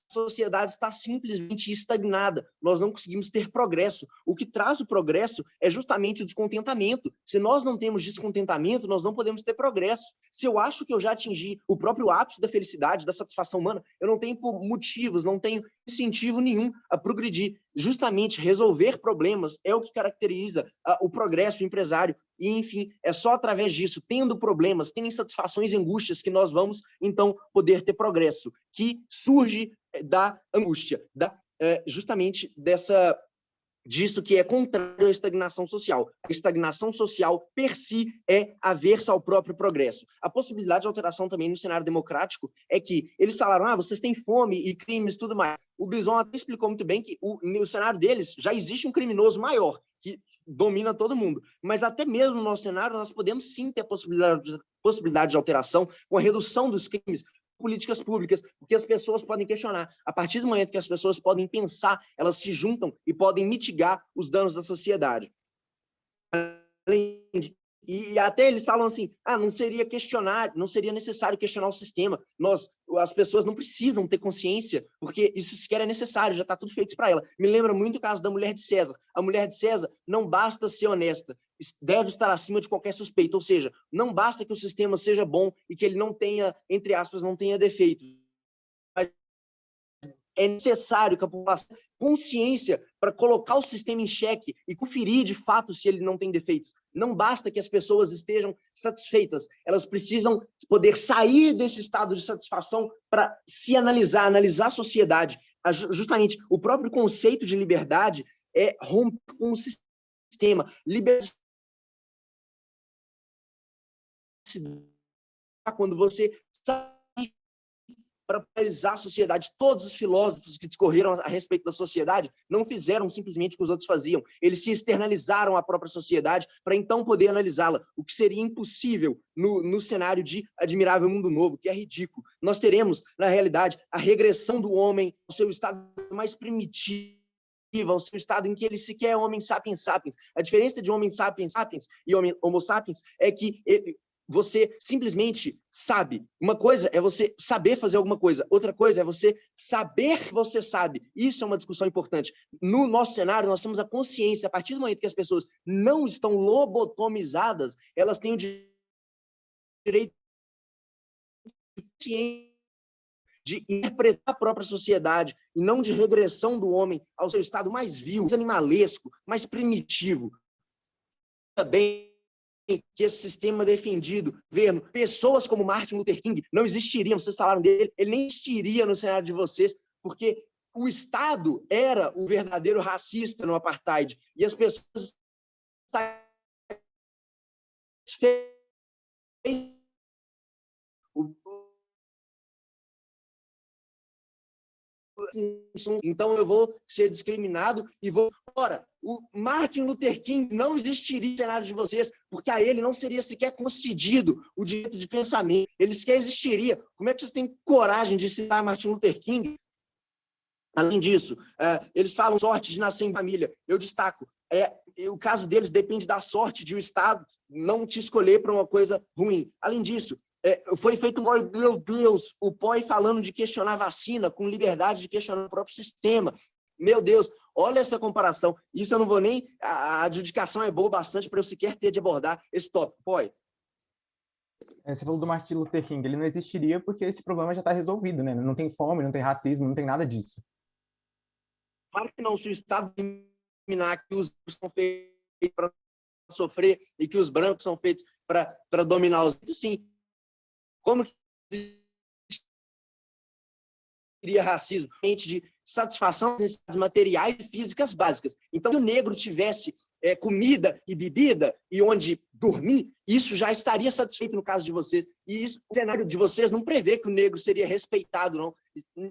sociedade está simplesmente estagnada, nós não conseguimos ter progresso. O que traz o progresso é justamente o descontentamento. Se nós não temos descontentamento, nós não podemos ter progresso. Se eu acho que eu já atingi o próprio ápice da felicidade, da satisfação humana, eu não tenho motivos, não tenho incentivo nenhum a progredir. Justamente resolver problemas é o que caracteriza o progresso empresário. E, enfim, é só através disso, tendo problemas, tendo insatisfações e angústias, que nós vamos, então, poder ter progresso, que surge da angústia, justamente dessa disso que é contrário à estagnação social. A estagnação social, per si, é aversa ao próprio progresso. A possibilidade de alteração também no cenário democrático é que eles falaram, vocês têm fome e crimes, tudo mais. O Bison até explicou muito bem que no cenário deles já existe um criminoso maior, que domina todo mundo. Mas até mesmo no nosso cenário, nós podemos sim ter a possibilidade de alteração com a redução dos crimes, políticas públicas, porque as pessoas podem questionar. A partir do momento que as pessoas podem pensar, elas se juntam e podem mitigar os danos da sociedade. E até eles falam assim, não seria necessário questionar o sistema. As pessoas não precisam ter consciência, porque isso sequer é necessário, já está tudo feito para ela. Me lembra muito o caso da mulher de César. A mulher de César não basta ser honesta, deve estar acima de qualquer suspeita, ou seja, não basta que o sistema seja bom e que ele não tenha, entre aspas, não tenha defeitos. Mas é necessário que a população tenha consciência para colocar o sistema em xeque e conferir de fato se ele não tem defeitos. Não basta que as pessoas estejam satisfeitas, elas precisam poder sair desse estado de satisfação para se analisar a sociedade. Justamente o próprio conceito de liberdade é romper com o sistema. Liberdade quando você sai para analisar a sociedade. Todos os filósofos que discorreram a respeito da sociedade não fizeram simplesmente o que os outros faziam. Eles se externalizaram à própria sociedade para então poder analisá-la, o que seria impossível no cenário de Admirável Mundo Novo, que é ridículo. Nós teremos, na realidade, a regressão do homem ao seu estado mais primitivo, ao seu estado em que ele sequer é homem sapiens sapiens. A diferença de homem sapiens sapiens e homo sapiens é que você simplesmente sabe. Uma coisa é você saber fazer alguma coisa, outra coisa é você saber que você sabe. Isso é uma discussão importante. No nosso cenário, nós temos a consciência, a partir do momento que as pessoas não estão lobotomizadas, elas têm o direito de interpretar a própria sociedade e não de regressão do homem ao seu estado mais vil, mais animalesco, mais primitivo. Também que esse sistema defendido, vendo pessoas como Martin Luther King não existiriam, vocês falaram dele, ele nem existiria no cenário de vocês, porque o Estado era o verdadeiro racista no apartheid, e as pessoas então eu vou ser discriminado e vou... Ora, o Martin Luther King não existiria no cenário de vocês, porque a ele não seria sequer concedido o direito de pensamento. Ele sequer existiria. Como é que vocês têm coragem de citar Martin Luther King? Além disso, eles falam sorte de nascer em família. Eu destaco, o caso deles depende da sorte de o Estado não te escolher para uma coisa ruim. Além disso, foi feito meu Deus, o POI falando de questionar vacina com liberdade de questionar o próprio sistema. Meu Deus, olha essa comparação. Isso eu não vou nem... A adjudicação é boa bastante para eu sequer ter de abordar esse tópico. POI. Você falou do Martin Luther King, ele não existiria porque esse problema já está resolvido, né? Não tem fome, não tem racismo, não tem nada disso. Claro que não, se o Estado determinar que os brancos são feitos para sofrer e que os brancos são feitos para dominar os outros, sim. Como que seria racismo? De satisfação de necessidades materiais e físicas básicas. Então, se o negro tivesse comida e bebida e onde dormir, isso já estaria satisfeito no caso de vocês. E isso, o cenário de vocês não prevê que o negro seria respeitado, não.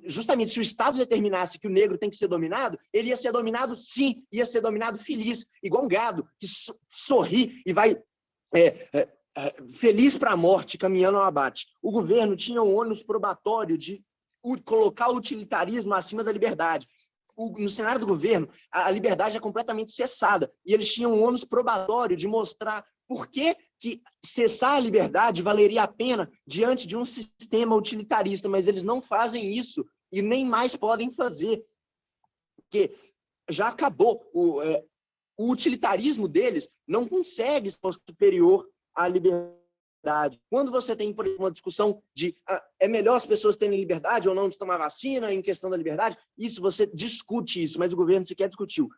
Justamente, se o Estado determinasse que o negro tem que ser dominado, ele ia ser dominado, sim, ia ser dominado feliz, igual um gado, que sorri e vai feliz para a morte, caminhando ao abate. O governo tinha um ônus probatório de colocar o utilitarismo acima da liberdade. No cenário do governo, a liberdade é completamente cessada, e eles tinham um ônus probatório de mostrar por que cessar a liberdade valeria a pena diante de um sistema utilitarista, mas eles não fazem isso e nem mais podem fazer, porque já acabou. O utilitarismo deles não consegue ser superior à liberdade. Quando você tem, por exemplo, uma discussão de é melhor as pessoas terem liberdade ou não de tomar vacina em questão da liberdade, isso você discute isso, mas o governo sequer discutiu.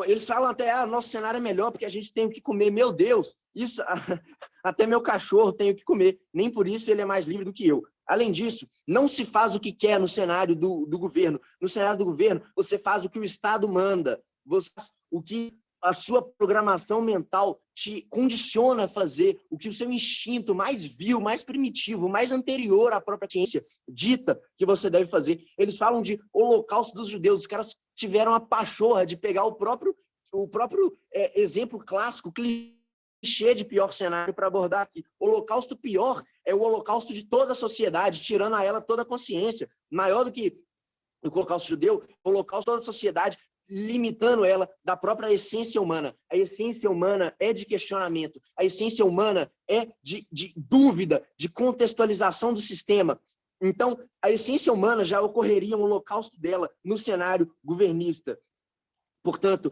Eles falam até, nosso cenário é melhor porque a gente tem o que comer. Meu Deus, isso até meu cachorro tem o que comer, nem por isso ele é mais livre do que eu. Além disso, não se faz o que quer no cenário do governo. No cenário do governo, você faz o que o Estado manda, você faz o que a sua programação mental te condiciona a fazer, o que o seu instinto mais vil, mais primitivo, mais anterior à própria ciência dita que você deve fazer. Eles falam de holocausto dos judeus, os caras tiveram a pachorra de pegar o próprio exemplo clássico, clichê de pior cenário para abordar aqui. O holocausto pior é o holocausto de toda a sociedade, tirando a ela toda a consciência. Maior do que o holocausto judeu, o holocausto de toda a sociedade, limitando ela da própria essência humana. A essência humana é de questionamento, a essência humana é de dúvida, de contextualização do sistema. Então, a essência humana já ocorreria um holocausto dela no cenário governista. Portanto,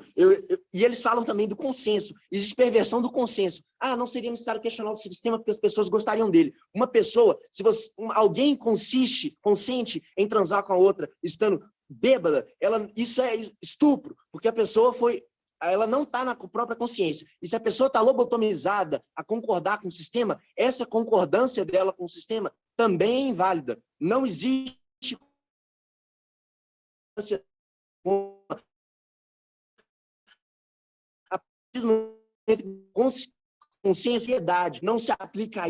e eles falam também do consenso, existe perversão do consenso. Não seria necessário questionar o sistema porque as pessoas gostariam dele. Uma pessoa, se alguém consente em transar com a outra, estando bêbada, isso é estupro, porque a pessoa ela não está na própria consciência. E se a pessoa está lobotomizada a concordar com o sistema, essa concordância dela com o sistema também é inválida. Não existe consciência e idade, não se aplica a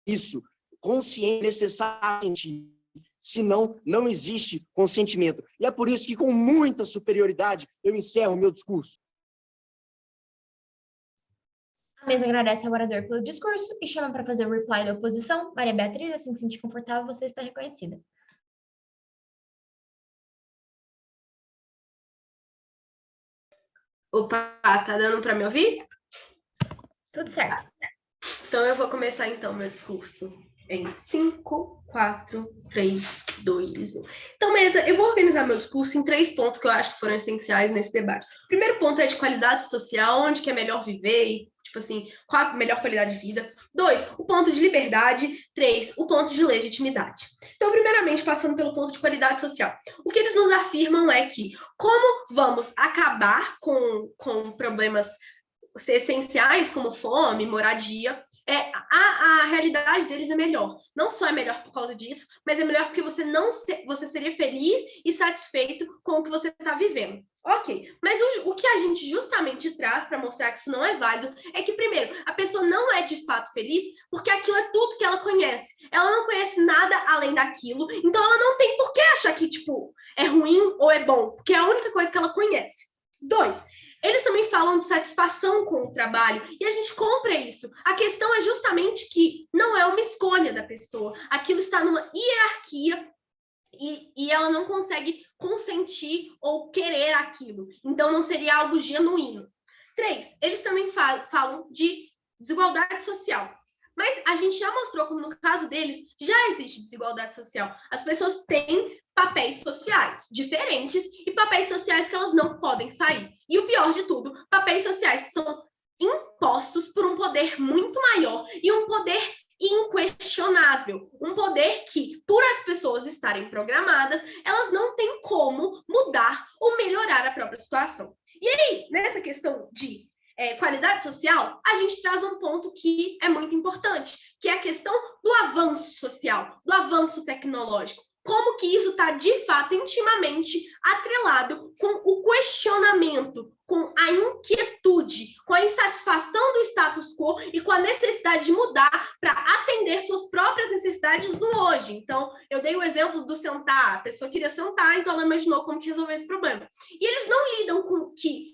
isso. Consciência necessariamente, senão não existe consentimento. E é por isso que, com muita superioridade, eu encerro o meu discurso. A mesa agradece ao orador pelo discurso e chama para fazer o reply da oposição. Maria Beatriz, assim que se sentir confortável, você está reconhecida. Opa, tá dando para me ouvir? Tudo certo. Então eu vou começar então meu discurso em 5, 4, 3, 2, 1. Então, mesa, eu vou organizar meu discurso em 3 pontos que eu acho que foram essenciais nesse debate. O primeiro ponto é de qualidade social, onde que é melhor viver e, tipo assim, qual a melhor qualidade de vida. 2, o ponto de liberdade. 3, o ponto de legitimidade. Então, primeiramente, passando pelo ponto de qualidade social. O que eles nos afirmam é que, como vamos acabar com problemas essenciais como fome, moradia, a realidade deles é melhor. Não só é melhor por causa disso, mas é melhor porque você seria feliz e satisfeito com o que você está vivendo. Ok, mas o que a gente justamente traz para mostrar que isso não é válido é que, primeiro, a pessoa não é de fato feliz porque aquilo é tudo que ela conhece. Ela não conhece nada além daquilo, então ela não tem por que achar que, tipo, é ruim ou é bom, porque é a única coisa que ela conhece. 2, eles também falam de satisfação com o trabalho, e a gente compra isso. A questão é justamente que não é uma escolha da pessoa. Aquilo está numa hierarquia e ela não consegue consentir ou querer aquilo. Então, não seria algo genuíno. 3, eles também falam de desigualdade social. Mas a gente já mostrou como, no caso deles, já existe desigualdade social. As pessoas têm papéis sociais diferentes e papéis sociais que elas não podem sair. E o pior de tudo, papéis sociais que são impostos por um poder muito maior e um poder inquestionável. Um poder que, por as pessoas estarem programadas, elas não têm como mudar ou melhorar a própria situação. E aí, nessa questão de qualidade social, a gente traz um ponto que é muito importante, que é a questão do avanço social, do avanço tecnológico. Como que isso está, de fato, intimamente atrelado com o questionamento, com a inquietude, com a insatisfação do status quo e com a necessidade de mudar para atender suas próprias necessidades no hoje. Então, eu dei o exemplo do sentar. A pessoa queria sentar, então ela imaginou como que resolver esse problema. E eles não lidam com que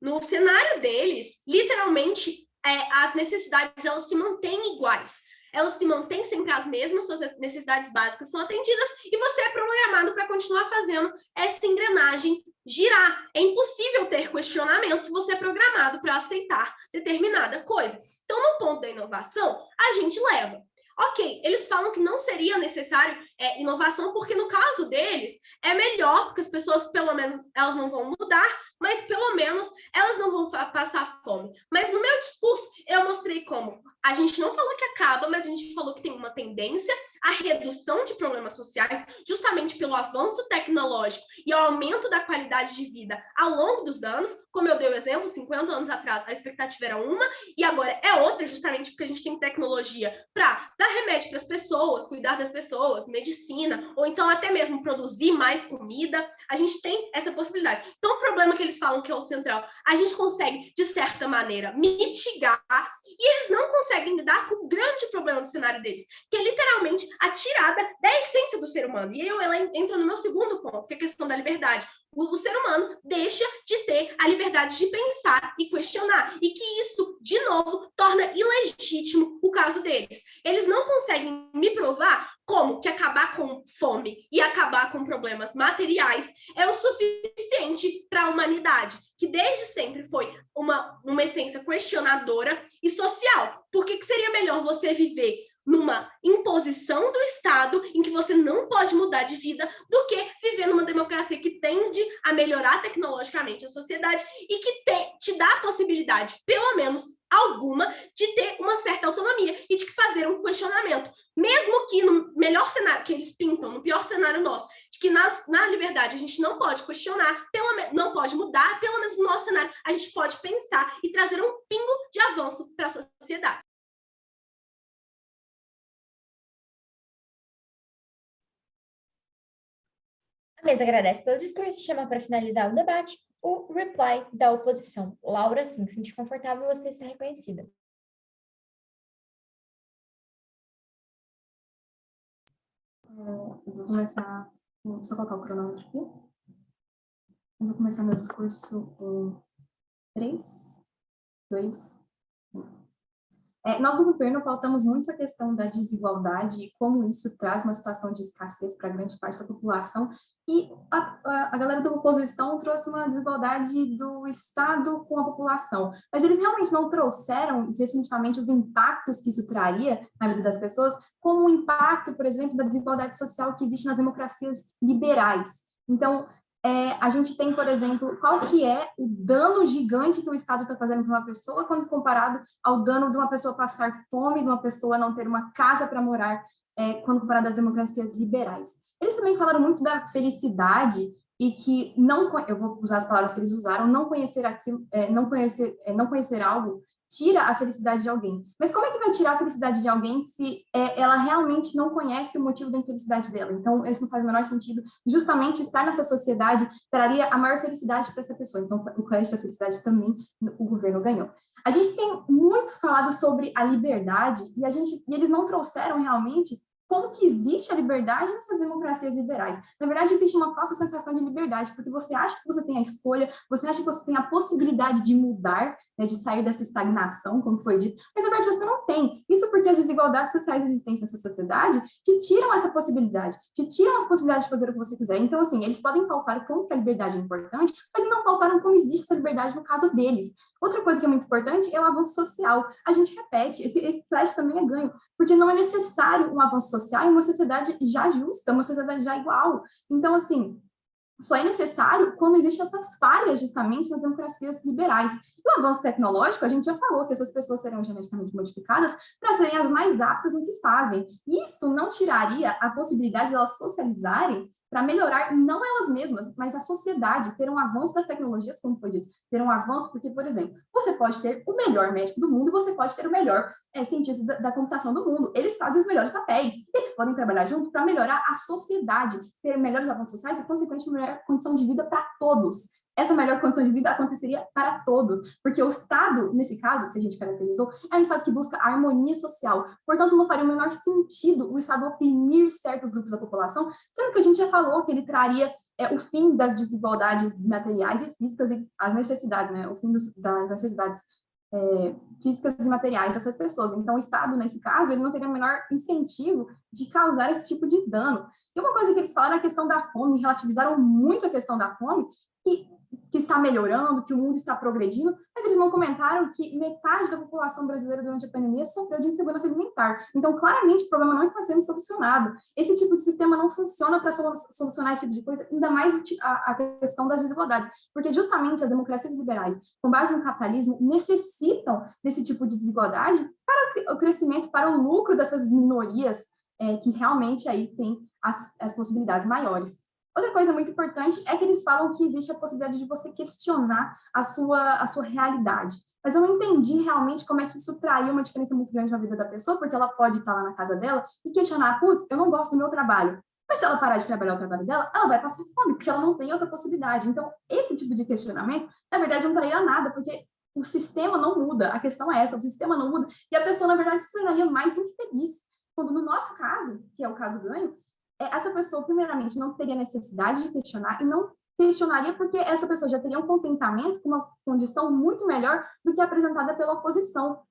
no cenário deles, literalmente, as necessidades elas se mantêm iguais. Elas se mantêm sempre as mesmas, suas necessidades básicas são atendidas e você é programado para continuar fazendo essa engrenagem girar. É impossível ter questionamento se você é programado para aceitar determinada coisa. Então, no ponto da inovação, a gente leva. Ok, eles falam que não seria necessário inovação, porque no caso deles é melhor, porque as pessoas, pelo menos, elas não vão mudar, mas pelo menos elas não vão passar fome. Mas no meu discurso, eu mostrei como a gente não falou que acaba, mas a gente falou que tem uma tendência à redução de problemas sociais, justamente pelo avanço tecnológico e ao aumento da qualidade de vida ao longo dos anos. Como eu dei o exemplo, 50 anos atrás a expectativa era uma, e agora é outra, justamente porque a gente tem tecnologia para dar remédio para as pessoas, cuidar das pessoas, medicina, ou então até mesmo produzir mais comida. A gente tem essa possibilidade. Então, o problema que eles falam que é o central, a gente consegue, de certa maneira, mitigar, e eles não conseguem lidar com o grande problema do cenário deles, que é literalmente a tirada da essência do ser humano. E aí ela entra no meu segundo ponto, que é a questão da liberdade. O ser humano deixa de ter a liberdade de pensar e questionar, e que isso, de novo, torna ilegítimo o caso deles. Eles não conseguem me provar como que acabar com fome e acabar com problemas materiais é o suficiente para a humanidade, que desde sempre foi uma essência questionadora e social. Por que seria melhor você viver numa imposição do Estado em que você não pode mudar de vida do que viver numa democracia que tende a melhorar tecnologicamente a sociedade e que te dá a possibilidade, pelo menos alguma, de ter uma certa autonomia e de fazer um questionamento. Mesmo que no melhor cenário que eles pintam, no pior cenário nosso, de que na liberdade a gente não pode questionar, não pode mudar, pelo menos no nosso cenário a gente pode pensar e trazer um pingo de avanço para a sociedade. A mesa agradece pelo discurso e chama para finalizar o debate o reply da oposição. Laura, sim, se sentir confortável, você está reconhecida. Eu vou começar, vou só colocar o cronômetro aqui. Eu vou começar meu discurso em 3, 2, 1. Nós do governo pautamos muito a questão da desigualdade e como isso traz uma situação de escassez para grande parte da população, e a galera da oposição trouxe uma desigualdade do Estado com a população, mas eles realmente não trouxeram definitivamente os impactos que isso traria na vida das pessoas, como o impacto, por exemplo, da desigualdade social que existe nas democracias liberais. Então, a gente tem, por exemplo, qual que é o dano gigante que o Estado está fazendo para uma pessoa quando comparado ao dano de uma pessoa passar fome, de uma pessoa não ter uma casa para morar, quando comparado às democracias liberais. Eles também falaram muito da felicidade e que eu vou usar as palavras que eles usaram, não conhecer aquilo, não conhecer algo tira a felicidade de alguém. Mas como é que vai tirar a felicidade de alguém se ela realmente não conhece o motivo da infelicidade dela? Então, isso não faz o menor sentido. Justamente estar nessa sociedade traria a maior felicidade para essa pessoa. Então, o crédito da felicidade também o governo ganhou. A gente tem muito falado sobre a liberdade e eles não trouxeram realmente como que existe a liberdade nessas democracias liberais. Na verdade, existe uma falsa sensação de liberdade, porque você acha que você tem a escolha, você acha que você tem a possibilidade de mudar, né, de sair dessa estagnação, como foi dito, mas na verdade você não tem. Isso porque as desigualdades sociais existentes nessa sociedade te tiram essa possibilidade, te tiram as possibilidades de fazer o que você quiser. Então, assim, eles podem pautar como que a liberdade é importante, mas não pautaram como existe essa liberdade no caso deles. Outra coisa que é muito importante é o avanço social. A gente repete, esse flash também é ganho, porque não é necessário um avanço social em uma sociedade já justa, uma sociedade já igual. Então, assim, só é necessário quando existe essa falha, justamente, nas democracias liberais. E o avanço tecnológico, a gente já falou que essas pessoas serão geneticamente modificadas para serem as mais aptas no que fazem. Isso não tiraria a possibilidade de elas socializarem para melhorar, não elas mesmas, mas a sociedade, ter um avanço das tecnologias, como foi dito, ter um avanço, porque, por exemplo, você pode ter o melhor médico do mundo e você pode ter o melhor cientista da computação do mundo. Eles fazem os melhores papéis, eles podem trabalhar junto para melhorar a sociedade, ter melhores avanços sociais e, consequentemente, melhor condição de vida para todos. Essa melhor condição de vida aconteceria para todos, porque o Estado, nesse caso, que a gente caracterizou, é um Estado que busca a harmonia social. Portanto, não faria o menor sentido o Estado oprimir certos grupos da população, sendo que a gente já falou que ele traria o fim das desigualdades materiais e físicas e as necessidades, né? O fim das necessidades físicas e materiais dessas pessoas. Então, o Estado, nesse caso, ele não teria o menor incentivo de causar esse tipo de dano. E uma coisa que eles falaram é a questão da fome, relativizaram muito a questão da fome, que está melhorando, que o mundo está progredindo, mas eles não comentaram que metade da população brasileira durante a pandemia sofreu de insegurança alimentar. Então, claramente, o problema não está sendo solucionado. Esse tipo de sistema não funciona para solucionar esse tipo de coisa, ainda mais a questão das desigualdades, porque justamente as democracias liberais, com base no capitalismo, necessitam desse tipo de desigualdade para o crescimento, para o lucro dessas minorias que realmente aí tem as possibilidades maiores. Outra coisa muito importante é que eles falam que existe a possibilidade de você questionar a sua realidade. Mas eu não entendi realmente como é que isso traria uma diferença muito grande na vida da pessoa, porque ela pode estar lá na casa dela e questionar, putz, eu não gosto do meu trabalho. Mas se ela parar de trabalhar o trabalho dela, ela vai passar fome, porque ela não tem outra possibilidade. Então, esse tipo de questionamento, na verdade, não traria nada, porque o sistema não muda. A questão é essa, o sistema não muda. E a pessoa, na verdade, se tornaria mais infeliz. Quando no nosso caso, que é o caso do ganho, essa pessoa, primeiramente, não teria necessidade de questionar e não questionaria porque essa pessoa já teria um contentamento com uma condição muito melhor do que apresentada pela oposição.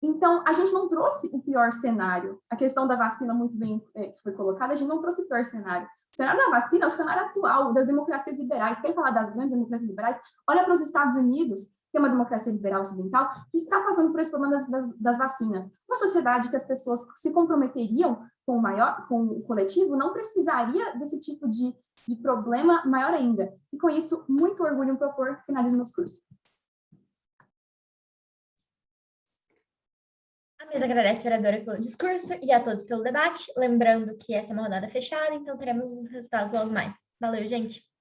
Então, a gente não trouxe o pior cenário. A questão da vacina, muito bem que foi colocada, a gente não trouxe o pior cenário. O cenário da vacina é o cenário atual das democracias liberais. Quer falar das grandes democracias liberais? Olha para os Estados Unidos, que é uma democracia liberal ocidental, que está passando por esse problema das vacinas. Uma sociedade que as pessoas se comprometeriam com o coletivo não precisaria desse tipo de problema maior ainda. E com isso, muito orgulho em propor, finalizo meus cursos. A mesa agradece a vereadora pelo discurso e a todos pelo debate. Lembrando que essa é uma rodada fechada, então teremos os resultados logo mais. Valeu, gente!